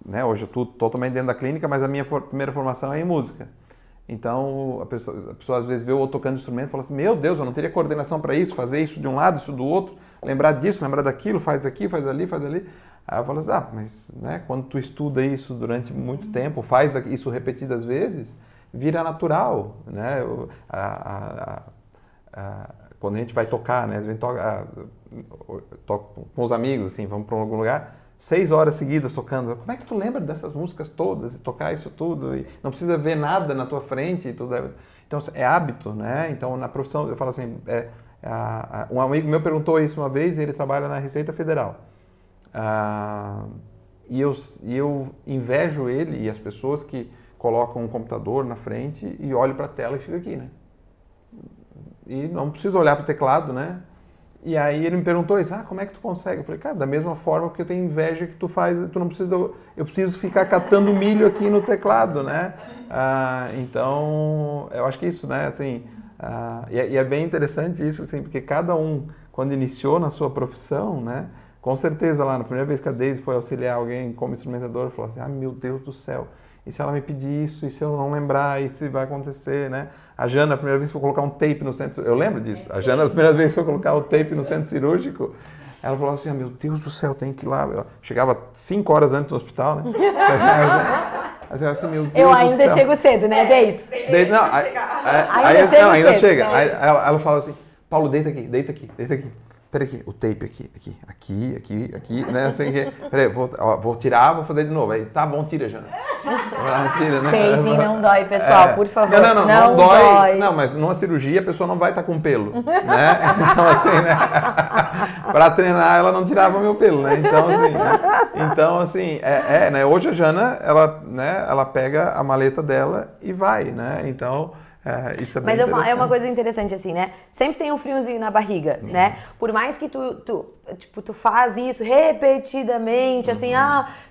Né? Hoje eu estou totalmente dentro da clínica, mas a minha primeira formação é em música. Então a pessoa às vezes vê eu tocando instrumento e fala assim, meu Deus, eu não teria coordenação para isso, fazer isso de um lado, isso do outro, lembrar disso, lembrar daquilo, faz aqui, faz ali, faz ali. Aí eu falo assim, mas né, quando tu estuda isso durante muito tempo, faz isso repetidas vezes, vira natural, né? Quando a gente vai tocar, né? A gente toca com os amigos, assim, vamos para algum lugar, 6 horas seguidas tocando. Como é que tu lembra dessas músicas todas e tocar isso tudo? E não precisa ver nada na tua frente. Então, é hábito, né? Então, na profissão, eu falo assim, um amigo meu perguntou isso uma vez, ele trabalha na Receita Federal. E eu invejo ele e as pessoas que colocam um computador na frente e olham para a tela e fica aqui, né? E não preciso olhar para o teclado, né? E aí ele me perguntou isso, como é que tu consegue? Eu falei, cara, da mesma forma que eu tenho inveja que tu faz, tu não precisa, eu preciso ficar catando milho aqui no teclado, né? Então, eu acho que isso, né, assim, e é bem interessante isso, assim, porque cada um, quando iniciou na sua profissão, né, com certeza lá, na primeira vez que a Daisy foi auxiliar alguém como instrumentador, falou assim, meu Deus do céu, e se ela me pedir isso, e se eu não lembrar, isso vai acontecer, né? A Jana, a primeira vez que foi colocar um tape no centro, eu lembro disso, a Jana, a primeira vez que foi colocar o tape no centro cirúrgico, ela falou assim, meu Deus do céu, tem que ir lá. Ela chegava 5 horas antes do hospital, né? Assim, meu Deus eu ainda do céu. chego cedo, né, Deis? Ainda chega. Aí ela fala assim, Paulo, deita aqui. Peraí aqui, o tape aqui, né, assim, peraí, vou tirar, vou fazer de novo. Aí, tá bom, tira, Jana. Tira, né? Tape não dói, pessoal, por favor. Não dói. Não, mas numa cirurgia a pessoa não vai estar com pelo, né? Então, assim, né? Pra treinar, ela não tirava meu pelo, né? Então, assim, né? Hoje a Jana, ela pega a maleta dela e vai, né? Então... isso é bem interessante. Mas é uma coisa interessante assim, né? Sempre tem um friozinho na barriga, né? Por mais que tu faz isso repetidamente, assim,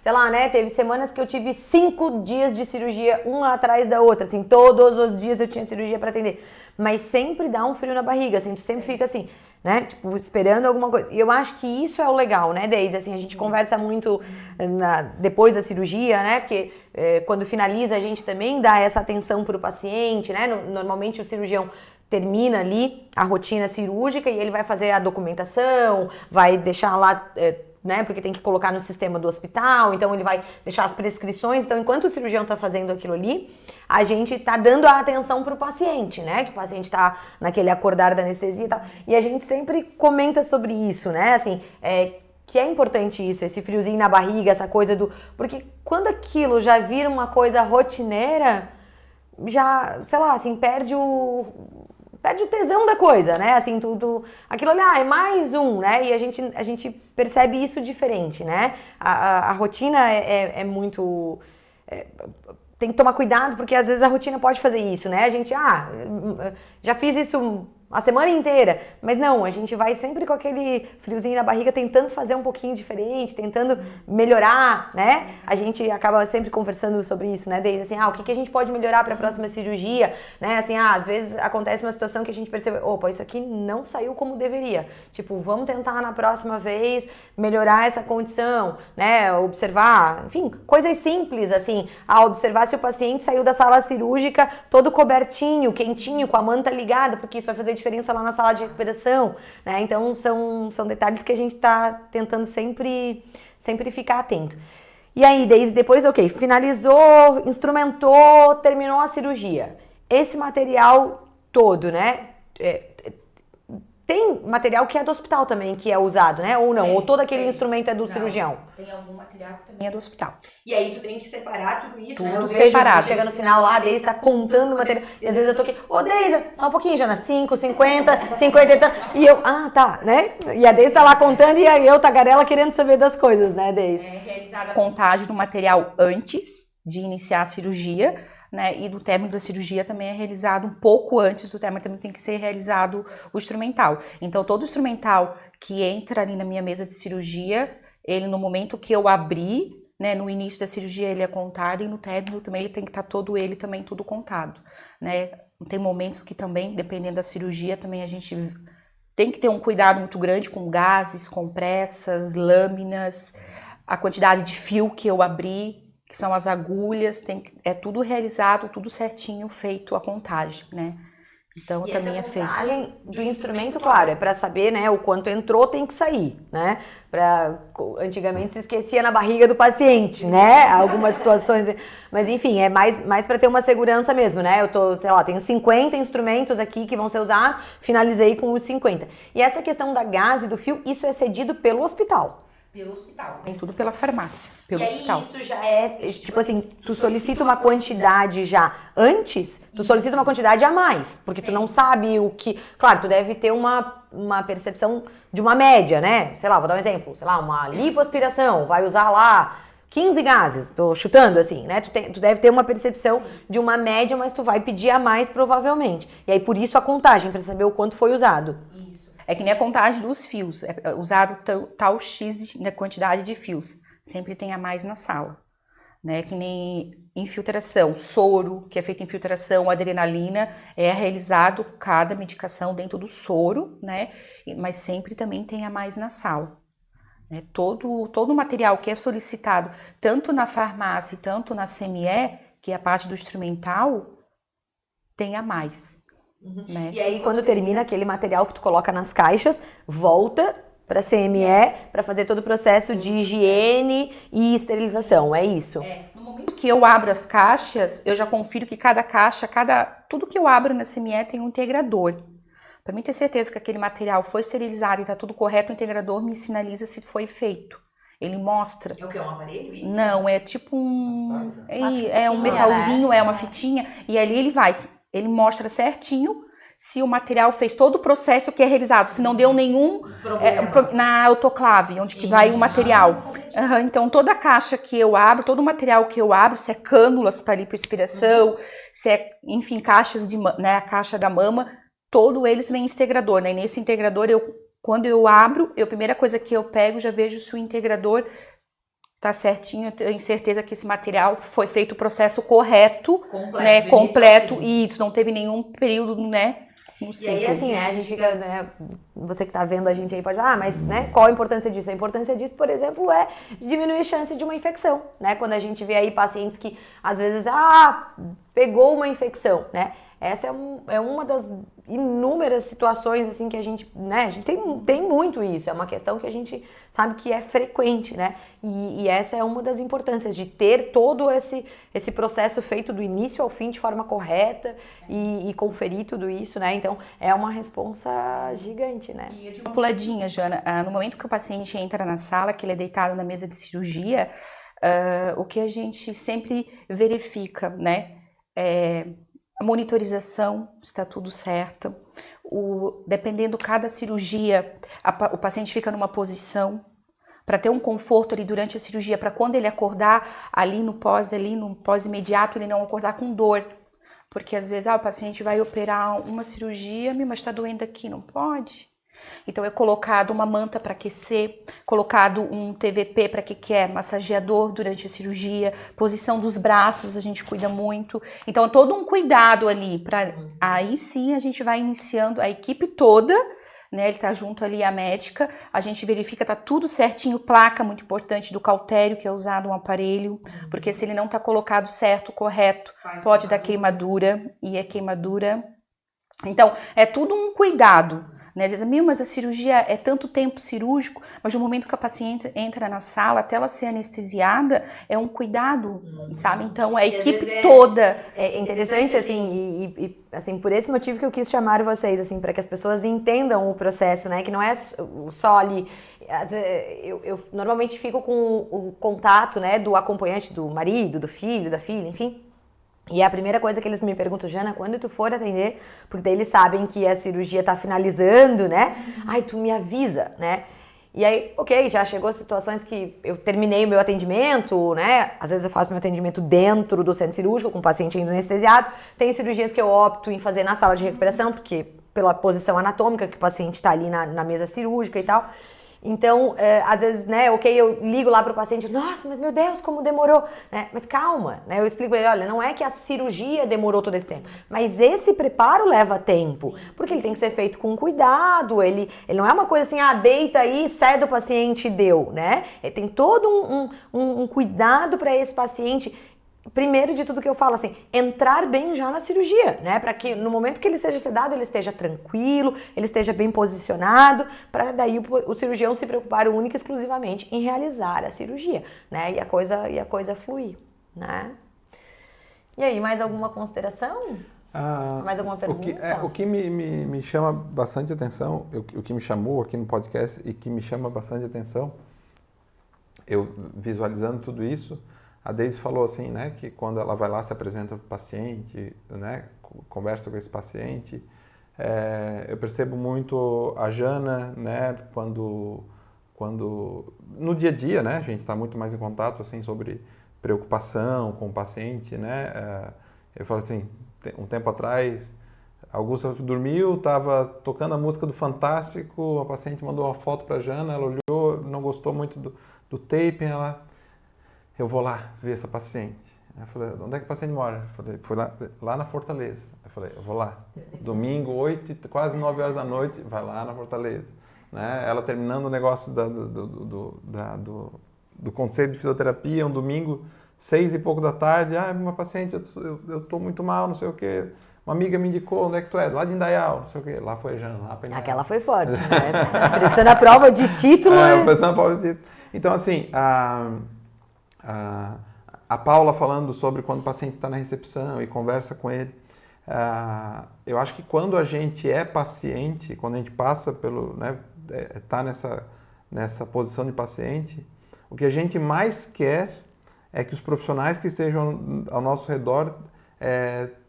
sei lá, né? Teve semanas que eu tive 5 dias de cirurgia, uma atrás da outra, assim, todos os dias eu tinha cirurgia para atender. Mas sempre dá um frio na barriga, assim, tu sempre fica assim, né? Tipo, esperando alguma coisa. E eu acho que isso é o legal, né, Deise? Assim, a gente conversa muito depois da cirurgia, né? Porque quando finaliza a gente também dá essa atenção pro paciente, né? Normalmente o cirurgião termina ali a rotina cirúrgica e ele vai fazer a documentação, vai deixar lá, né, porque tem que colocar no sistema do hospital, então ele vai deixar as prescrições. Então, enquanto o cirurgião está fazendo aquilo ali, a gente está dando a atenção para o paciente, né, que o paciente está naquele acordar da anestesia e tal. E a gente sempre comenta sobre isso, né, assim, que é importante isso, esse friozinho na barriga, essa coisa do... Porque quando aquilo já vira uma coisa rotineira, já, sei lá, assim, perde o tesão da coisa, né? Assim, aquilo ali, é mais um, né? E a gente percebe isso diferente, né? A rotina é muito... tem que tomar cuidado, porque às vezes a rotina pode fazer isso, né? A gente, já fiz isso a semana inteira, mas não, a gente vai sempre com aquele friozinho na barriga tentando fazer um pouquinho diferente, tentando melhorar, né? A gente acaba sempre conversando sobre isso, né? Desde assim, o que a gente pode melhorar para a próxima cirurgia, né? Assim, às vezes acontece uma situação que a gente percebe, opa, isso aqui não saiu como deveria. Tipo, vamos tentar na próxima vez melhorar essa condição, né? Observar, enfim, coisas simples, assim, observar se o paciente saiu da sala cirúrgica todo cobertinho, quentinho, com a manta ligada, porque isso vai fazer diferença lá na sala de recuperação, né? Então são detalhes que a gente está tentando sempre ficar atento. E aí, depois, ok, finalizou, instrumentou, terminou a cirurgia. Esse material todo, né? Tem material que é do hospital também, que é usado, né? Ou não? Ou todo aquele instrumento é do cirurgião? Tem algum material que também é do hospital. E aí tu tem que separar tudo isso, né? Tudo separado. Chega no final lá, a Deise tá contando o material. E às vezes eu tô aqui, Deise, só um pouquinho, Jana, 5, 50, 50 e tanto. E eu, tá, né? E a Deise tá lá contando e aí eu, tagarela, querendo saber das coisas, né, Deise? É realizada a contagem do material antes de iniciar a cirurgia, né, e do término da cirurgia também é realizado um pouco antes do término, também tem que ser realizado o instrumental. Então, todo instrumental que entra ali na minha mesa de cirurgia, ele no momento que eu abri, né, no início da cirurgia ele é contado e no término também ele tem que estar também tudo contado, né. Tem momentos que também, dependendo da cirurgia, também a gente tem que ter um cuidado muito grande com gases, compressas, lâminas, a quantidade de fio que eu abri, que são as agulhas, é tudo realizado, tudo certinho, feito a contagem, né? Então, e também essa é feito. contagem do instrumento, claro, é para saber, né, o quanto entrou tem que sair, né? Antigamente se esquecia na barriga do paciente, né? Algumas situações, mas enfim, é mais para ter uma segurança mesmo, né? Eu tenho 50 instrumentos aqui que vão ser usados, finalizei com os 50. E essa questão da gás e do fio, isso é cedido pelo hospital. Pelo hospital. Vem tudo pela farmácia, pelo hospital. E aí isso já é, tipo assim, tu solicita uma quantidade já antes, tu solicita uma quantidade a mais, porque tu não sabe o que... Claro, tu deve ter uma percepção de uma média, né? Sei lá, vou dar um exemplo, sei lá, uma lipoaspiração, vai usar lá 15 gases, tô chutando assim, né? Tu deve ter uma percepção de uma média, mas tu vai pedir a mais provavelmente. E aí por isso a contagem, para saber o quanto foi usado. É que nem a contagem dos fios, é usado tal X de quantidade de fios, sempre tem a mais na sala, né? Que nem infiltração, soro, que é feito infiltração, adrenalina, é realizado cada medicação dentro do soro, né? Mas sempre também tem a mais na sala. Né? Todo o material que é solicitado, tanto na farmácia, tanto na CME, que é a parte do instrumental, tem a mais. Né? E aí, quando termina aquele material que tu coloca nas caixas, volta para a CME para fazer todo o processo de higiene e esterilização, é isso? No momento que eu abro as caixas, eu já confiro que cada caixa, tudo que eu abro na CME tem um integrador. Para mim ter certeza que aquele material foi esterilizado e está tudo correto, o integrador me sinaliza se foi feito. Ele mostra. É o que? É um aparelho isso? Não, é tipo um fitinha, metalzinho, né? uma fitinha, e ali ele mostra certinho se o material fez todo o processo que é realizado, se não deu nenhum na autoclave, onde que vai o material. Então, toda a caixa que eu abro, todo o material que eu abro, se é cânulas para lipoaspiração, se é, enfim, caixas né, a caixa da mama, todos eles vêm integrador, né? E nesse integrador, quando eu abro, a primeira coisa que eu pego, já vejo se o integrador tá certinho, eu tenho certeza que esse material foi feito o processo correto, completo, e isso, não teve nenhum período, né? E aí, assim, né, a gente fica, né, você que está vendo a gente aí pode falar, mas né, qual a importância disso? A importância disso, por exemplo, é diminuir a chance de uma infecção, né? Quando a gente vê aí pacientes que às vezes, pegou uma infecção, né? Essa é uma das inúmeras situações assim que a gente tem muito isso, é uma questão que a gente sabe que é frequente, né? E essa é uma das importâncias de ter todo esse processo feito do início ao fim de forma correta e conferir tudo isso, né? Então é uma responsa gigante, né? E de uma puladinha, Jana, no momento que o paciente entra na sala, que ele é deitado na mesa de cirurgia, o que a gente sempre verifica, né? A monitorização, está tudo certo. Dependendo cada cirurgia, o paciente fica numa posição para ter um conforto ali durante a cirurgia, para quando ele acordar ali no pós imediato, ele não acordar com dor. Porque às vezes o paciente vai operar uma cirurgia, mas está doendo aqui, não pode. Então é colocado uma manta para aquecer, colocado um TVP para que é massageador durante a cirurgia, posição dos braços a gente cuida muito. Então é todo um cuidado ali para aí sim a gente vai iniciando a equipe toda, né? Ele tá junto ali a médica, a gente verifica tá tudo certinho, placa muito importante do cautério que é usado no aparelho, porque se ele não tá colocado certo, correto, pode dar queimadura e é queimadura. Então é tudo um cuidado. Né? Às vezes, mas a cirurgia é tanto tempo cirúrgico, mas no momento que a paciente entra na sala, até ela ser anestesiada, é um cuidado, sabe? Então, a equipe toda... É interessante, assim, e assim, por esse motivo que eu quis chamar vocês, assim, para que as pessoas entendam o processo, né? Que não é só ali... Eu normalmente fico com o contato, né, do acompanhante, do marido, do filho, da filha, enfim... E a primeira coisa que eles me perguntam, Jana, quando tu for atender, porque daí eles sabem que a cirurgia tá finalizando, né? Ai, tu me avisa, né? E aí, ok, já chegou situações que eu terminei o meu atendimento, né? Às vezes eu faço meu atendimento dentro do centro cirúrgico, com o paciente ainda anestesiado. Tem cirurgias que eu opto em fazer na sala de recuperação, porque pela posição anatômica que o paciente está ali na mesa cirúrgica e tal. Então, às vezes, né, ok, eu ligo lá pro paciente, nossa, mas meu Deus, como demorou, né? Mas calma, né? Eu explico pra ele, olha, não é que a cirurgia demorou todo esse tempo, mas esse preparo leva tempo, porque ele tem que ser feito com cuidado, ele não é uma coisa assim, deita aí, cede o paciente e deu, né? Ele tem todo um cuidado para esse paciente. Primeiro de tudo que eu falo, assim, entrar bem já na cirurgia, né? Para que no momento que ele seja sedado, ele esteja tranquilo, ele esteja bem posicionado, para daí o cirurgião se preocupar única e exclusivamente em realizar a cirurgia, né? E a coisa fluir, né? E aí, mais alguma consideração? Mais alguma pergunta? O que me chama bastante atenção, o que me chamou aqui no podcast e que me chama bastante atenção, eu visualizando tudo isso, a Deise falou assim, né, que quando ela vai lá, se apresenta para o paciente, né, conversa com esse paciente, eu percebo muito a Jana, né, quando no dia a dia, né, a gente está muito mais em contato, assim, sobre preocupação com o paciente, né, eu falo assim, um tempo atrás, a Augusta dormiu, estava tocando a música do Fantástico, a paciente mandou uma foto para a Jana, ela olhou, não gostou muito do taping, eu vou lá ver essa paciente. Eu falei, onde é que a paciente mora? Eu falei, foi lá na Fortaleza. Eu falei, eu vou lá. Domingo, 8, quase 9 horas da noite, vai lá na Fortaleza. Né? Ela terminando o negócio do conselho de fisioterapia, um domingo, 6 e pouco da tarde. Uma paciente, eu tô muito mal, não sei o quê. Uma amiga me indicou, onde é que tu é? Lá de Indaial, não sei o quê. Lá foi a Jana, lá para Indaial. Aquela foi forte, né? Prestando a prova de título. Prestando a prova de título. Então, assim, a Paula falando sobre quando o paciente está na recepção e conversa com ele, eu acho que quando a gente é paciente, quando a gente passa pelo, né, tá nessa posição de paciente, o que a gente mais quer é que os profissionais que estejam ao nosso redor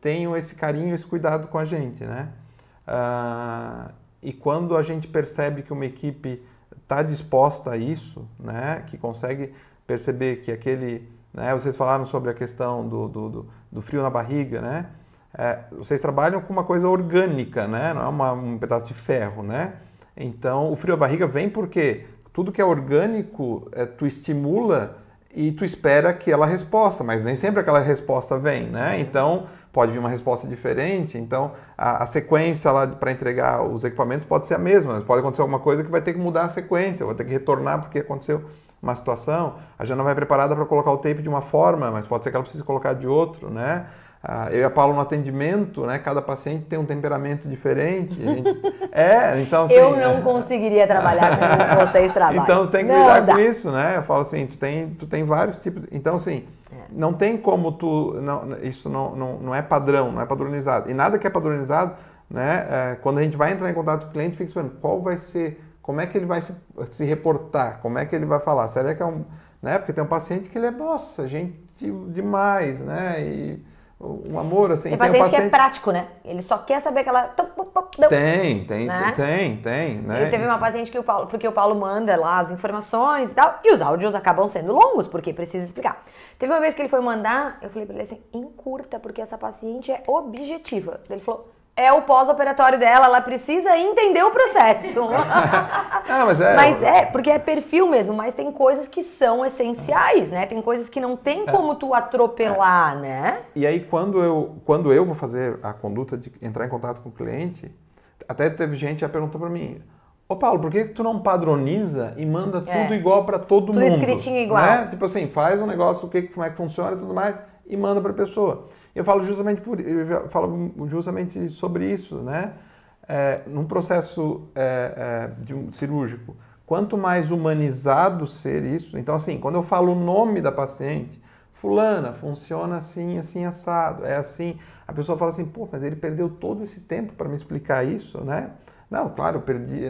tenham esse carinho, esse cuidado com a gente, né? E quando a gente percebe que uma equipe está disposta a isso, né, que consegue perceber que aquele, né, vocês falaram sobre a questão do frio na barriga, né? Vocês trabalham com uma coisa orgânica, né? Não é um pedaço de ferro, né? Então, o frio na barriga vem porque tudo que é orgânico, tu estimula e tu espera aquela resposta, mas nem sempre aquela resposta vem, né? Então, pode vir uma resposta diferente, então a sequência lá para entregar os equipamentos pode ser a mesma, pode acontecer alguma coisa que vai ter que mudar a sequência, vai ter que retornar porque aconteceu uma situação, a Jana vai preparada para colocar o tape de uma forma, mas pode ser que ela precise colocar de outro, né? Eu e a Paula no atendimento, né? Cada paciente tem um temperamento diferente. Então assim... Eu não conseguiria trabalhar como vocês trabalham. Então tem que lidar com isso, né? Eu falo assim, tu tem vários tipos... Então assim, não tem como isso não é padrão, não é padronizado. E nada que é padronizado, né? Quando a gente vai entrar em contato com o cliente, fica esperando qual vai ser... Como é que ele vai se reportar? Como é que ele vai falar? Será que é um... Né? Porque tem um paciente que ele é, nossa, gente demais, né? E um amor, assim... Tem paciente que é prático, né? Ele só quer saber aquela... Tem, né? E teve uma paciente que porque o Paulo manda lá as informações e tal, e os áudios acabam sendo longos, porque precisa explicar. Teve uma vez que ele foi mandar, eu falei pra ele assim, encurta, porque essa paciente é objetiva. Ele falou... É o pós-operatório dela, ela precisa entender o processo. Mas porque é perfil mesmo, mas tem coisas que são essenciais, né? Tem coisas que não tem como tu atropelar, né? E aí, quando eu vou fazer a conduta de entrar em contato com o cliente, até teve gente que já perguntou pra mim, ô Paulo, por que tu não padroniza e manda tudo igual pra todo mundo? Tudo escritinho igual. Né? Tipo assim, faz um negócio, como é que funciona e tudo mais, e manda pra pessoa. Eu falo justamente sobre isso, né? Num processo cirúrgico, quanto mais humanizado ser isso, então assim, quando eu falo o nome da paciente, fulana, funciona assim, assim, assado, é assim, a pessoa fala assim, pô, mas ele perdeu todo esse tempo para me explicar isso, né? Não, claro,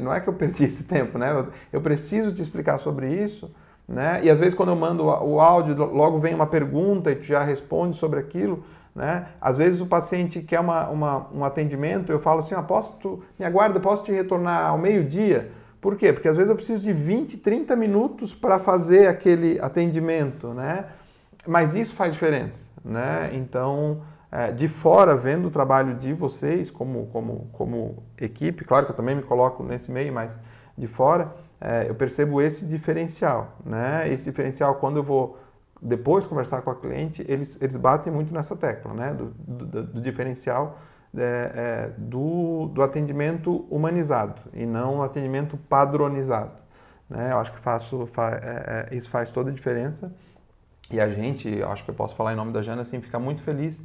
não é que eu perdi esse tempo, né? Eu preciso te explicar sobre isso, né? E às vezes quando eu mando o áudio, logo vem uma pergunta e tu já responde sobre aquilo, né? Às vezes o paciente quer um atendimento, eu falo assim, me aguarda, posso te retornar ao meio-dia? Por quê? Porque às vezes eu preciso de 20, 30 minutos para fazer aquele atendimento, né? Mas isso faz diferença, né? Então, de fora, vendo o trabalho de vocês como equipe, claro que eu também me coloco nesse meio, mas de fora, eu percebo esse diferencial, né? Esse diferencial, quando eu vou depois conversar com a cliente, eles batem muito nessa tecla, né? Do diferencial do atendimento humanizado e não o atendimento padronizado, né? Eu acho que isso faz toda a diferença e a gente, eu acho que eu posso falar em nome da Jana, assim, fica muito feliz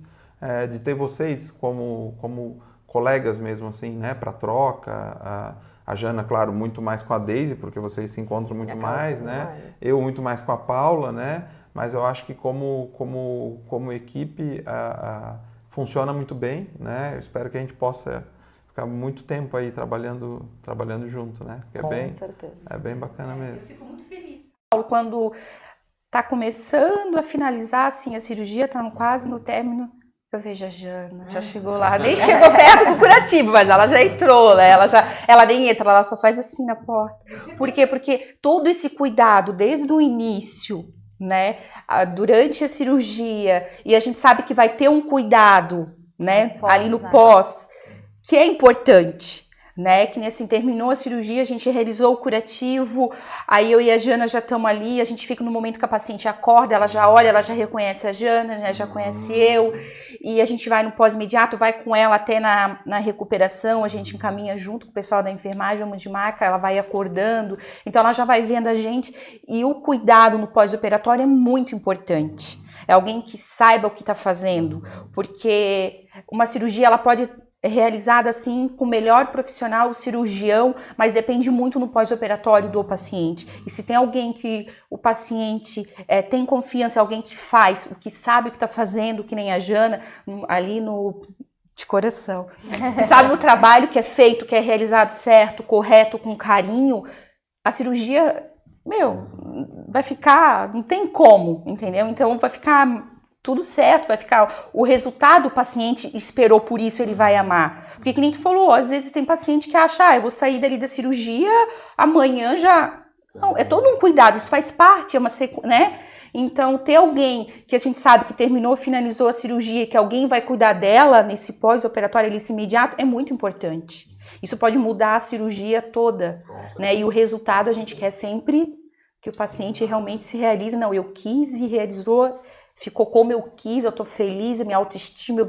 de ter vocês como colegas mesmo, assim, né? Para troca. A Jana, claro, muito mais com a Daisy, porque vocês se encontram muito mais, né? Eu muito mais com a Paula, né? Mas eu acho que como equipe funciona muito bem, né? Eu espero que a gente possa ficar muito tempo aí trabalhando junto, né? Que Com certeza. É bem bacana mesmo. Eu fico muito feliz. Quando tá começando a finalizar, assim, a cirurgia, tá quase no término, eu vejo a Jana, já chegou lá, nem chegou perto do curativo, mas ela já entrou, né? Ela nem entra, ela só faz assim na porta. Por quê? Porque todo esse cuidado, desde o início, né, durante a cirurgia, e a gente sabe que vai ter um cuidado, né, ali no pós, que é importante, né, que assim, terminou a cirurgia, a gente realizou o curativo, aí eu e a Jana já estamos ali, a gente fica no momento que a paciente acorda, ela já olha, ela já reconhece a Jana, né, já conhece eu, e a gente vai no pós-imediato, vai com ela até na recuperação, a gente encaminha junto com o pessoal da enfermagem, uma de marca, ela vai acordando, então ela já vai vendo a gente, e o cuidado no pós-operatório é muito importante, é alguém que saiba o que está fazendo, porque uma cirurgia ela pode realizada assim com o melhor profissional, o cirurgião, mas depende muito no pós-operatório do paciente. E se tem alguém que o paciente tem confiança, alguém que faz, o que sabe o que está fazendo, que nem a Jana, ali de coração, que sabe o trabalho que é feito, que é realizado certo, correto, com carinho, a cirurgia, vai ficar, não tem como, entendeu? Então vai ficar tudo certo, vai ficar, o resultado o paciente esperou, por isso ele vai amar. Porque que nem tu falou, às vezes tem paciente que acha, eu vou sair dali da cirurgia, amanhã já... Não, é todo um cuidado, isso faz parte, né? Então, ter alguém que a gente sabe que terminou, finalizou a cirurgia, que alguém vai cuidar dela nesse pós-operatório, nesse imediato, é muito importante. Isso pode mudar a cirurgia toda, né? E o resultado a gente quer sempre que o paciente realmente se realize. Não, eu quis e realizou, ficou como eu quis, eu tô feliz, a minha autoestima,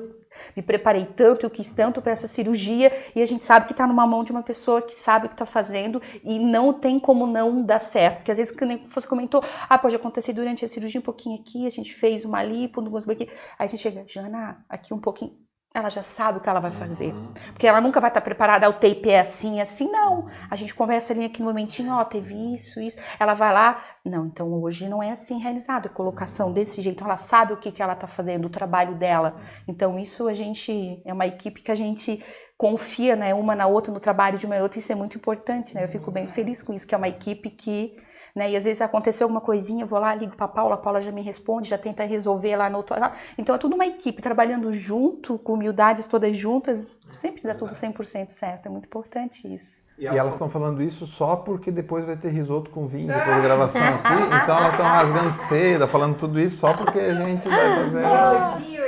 me preparei tanto, eu quis tanto para essa cirurgia, e a gente sabe que tá numa mão de uma pessoa que sabe o que tá fazendo e não tem como não dar certo, porque às vezes, que nem você comentou, pode acontecer durante a cirurgia um pouquinho aqui, a gente fez uma lipo, aqui, aí a gente chega, Jana, aqui um pouquinho, ela já sabe o que ela vai fazer, porque ela nunca vai estar preparada, o tape é assim, não, a gente conversa ali aqui no momentinho, teve isso, ela vai lá, não, então hoje não é assim realizado, a colocação desse jeito, ela sabe o que ela está fazendo, o trabalho dela, então isso a gente, é uma equipe que a gente confia, né, uma na outra, no trabalho de uma e outra, isso é muito importante, né, eu fico bem feliz com isso, que é uma equipe que, né, e às vezes aconteceu alguma coisinha, eu vou lá, ligo para a Paula já me responde, já tenta resolver lá no outro lado. Então é tudo uma equipe, trabalhando junto, com humildades todas juntas, sempre dá tudo 100% certo, é muito importante isso. E elas estão falando isso só porque depois vai ter risoto com vinho depois da gravação aqui, então elas estão rasgando seda, falando tudo isso só porque a gente vai fazer... Elogio,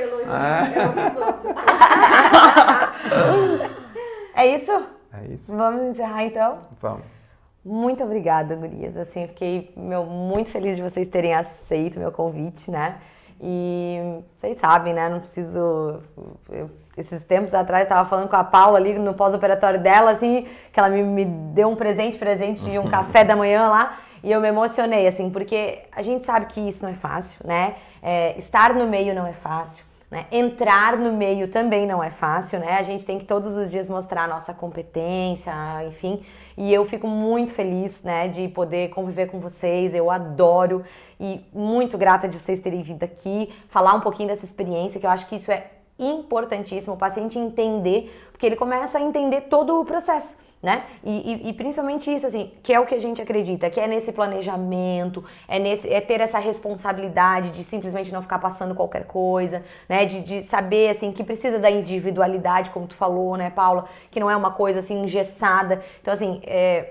risoto. É isso? É isso. Vamos encerrar então? Vamos. Muito obrigada, gurias. Assim, fiquei muito feliz de vocês terem aceito o meu convite, né? E vocês sabem, né? Não preciso... esses tempos atrás, estava falando com a Paula ali no pós-operatório dela, assim, que ela me deu um presente de um café da manhã lá, e eu me emocionei, assim, porque a gente sabe que isso não é fácil, né? Estar no meio não é fácil. Né? Entrar no meio também não é fácil, né? A gente tem que todos os dias mostrar a nossa competência, enfim. E eu fico muito feliz, né, de poder conviver com vocês. Eu adoro e muito grata de vocês terem vindo aqui falar um pouquinho dessa experiência, que eu acho que isso é importantíssimo, o paciente entender, porque ele começa a entender todo o processo, né? E principalmente isso, assim, que é o que a gente acredita, que é nesse planejamento, é ter essa responsabilidade de simplesmente não ficar passando qualquer coisa, né? De saber, assim, que precisa da individualidade, como tu falou, né, Paula? Que não é uma coisa, assim, engessada. Então, assim,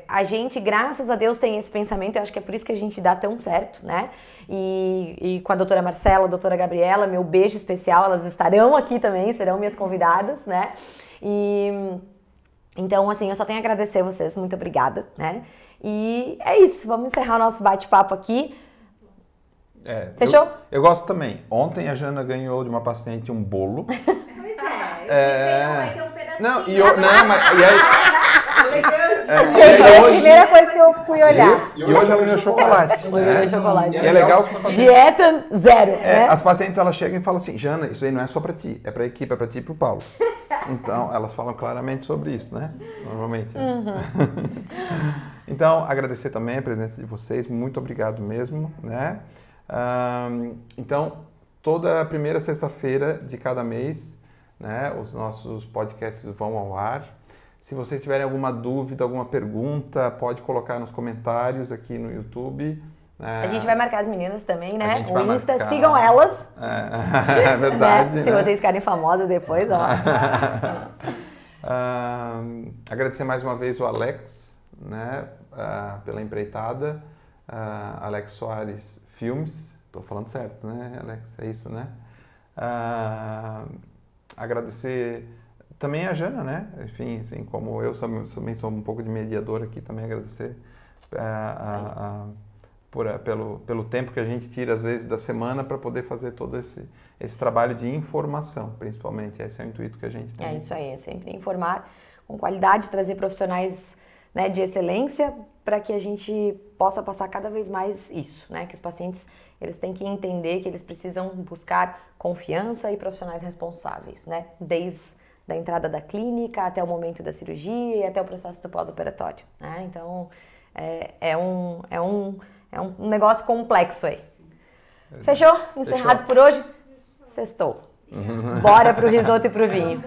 a gente, graças a Deus, tem esse pensamento, eu acho que é por isso que a gente dá tão certo, né? E com a doutora Marcela, a doutora Gabriela, meu beijo especial, elas estarão aqui também, serão minhas convidadas, né? Então, assim, eu só tenho a agradecer a vocês, muito obrigada, né? E é isso, vamos encerrar o nosso bate-papo aqui. Fechou? Eu gosto também. Ontem a Jana ganhou de uma paciente um bolo. Pois vai ter um pedacinho. Não, e aí... Foi a primeira coisa que eu fui olhar. E hoje ela ganhou chocolate. Hoje ganhou chocolate. E é legal que... Dieta zero, né? As pacientes, elas chegam e falam assim, Jana, isso aí não é só pra ti, é pra equipe, é pra ti e pro Paulo. Então, elas falam claramente sobre isso, né? Normalmente. Então, agradecer também a presença de vocês, muito obrigado mesmo, né? Então, toda primeira sexta-feira de cada mês, né, os nossos podcasts vão ao ar. Se vocês tiverem alguma dúvida, alguma pergunta, pode colocar nos comentários aqui no YouTube. A gente vai marcar as meninas também, né? A gente O vai Insta, marcar. sigam elas. É verdade. Né? Se vocês ficarem famosas depois, ó. Agradecer mais uma vez o Alex, né, pela empreitada. Alex Soares Filmes. Estou falando certo, né, Alex? É isso, né? Agradecer também a Jana, né? Enfim, assim, como eu também sou um pouco de mediador aqui, também agradecer pelo tempo que a gente tira, às vezes, da semana para poder fazer todo esse trabalho de informação, principalmente. Esse é o intuito que a gente tem. É isso aí, é sempre informar com qualidade, trazer profissionais, né, de excelência para que a gente possa passar cada vez mais isso, né? Que os pacientes, eles têm que entender que eles precisam buscar confiança e profissionais responsáveis, né? Desde da entrada da clínica até o momento da cirurgia e até o processo do pós-operatório, né? Então, é um negócio complexo aí. Fechou? Encerrados por hoje? Sextou. Bora pro risoto e pro vinho.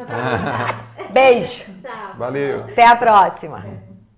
Beijo. Tchau. Valeu. Até a próxima.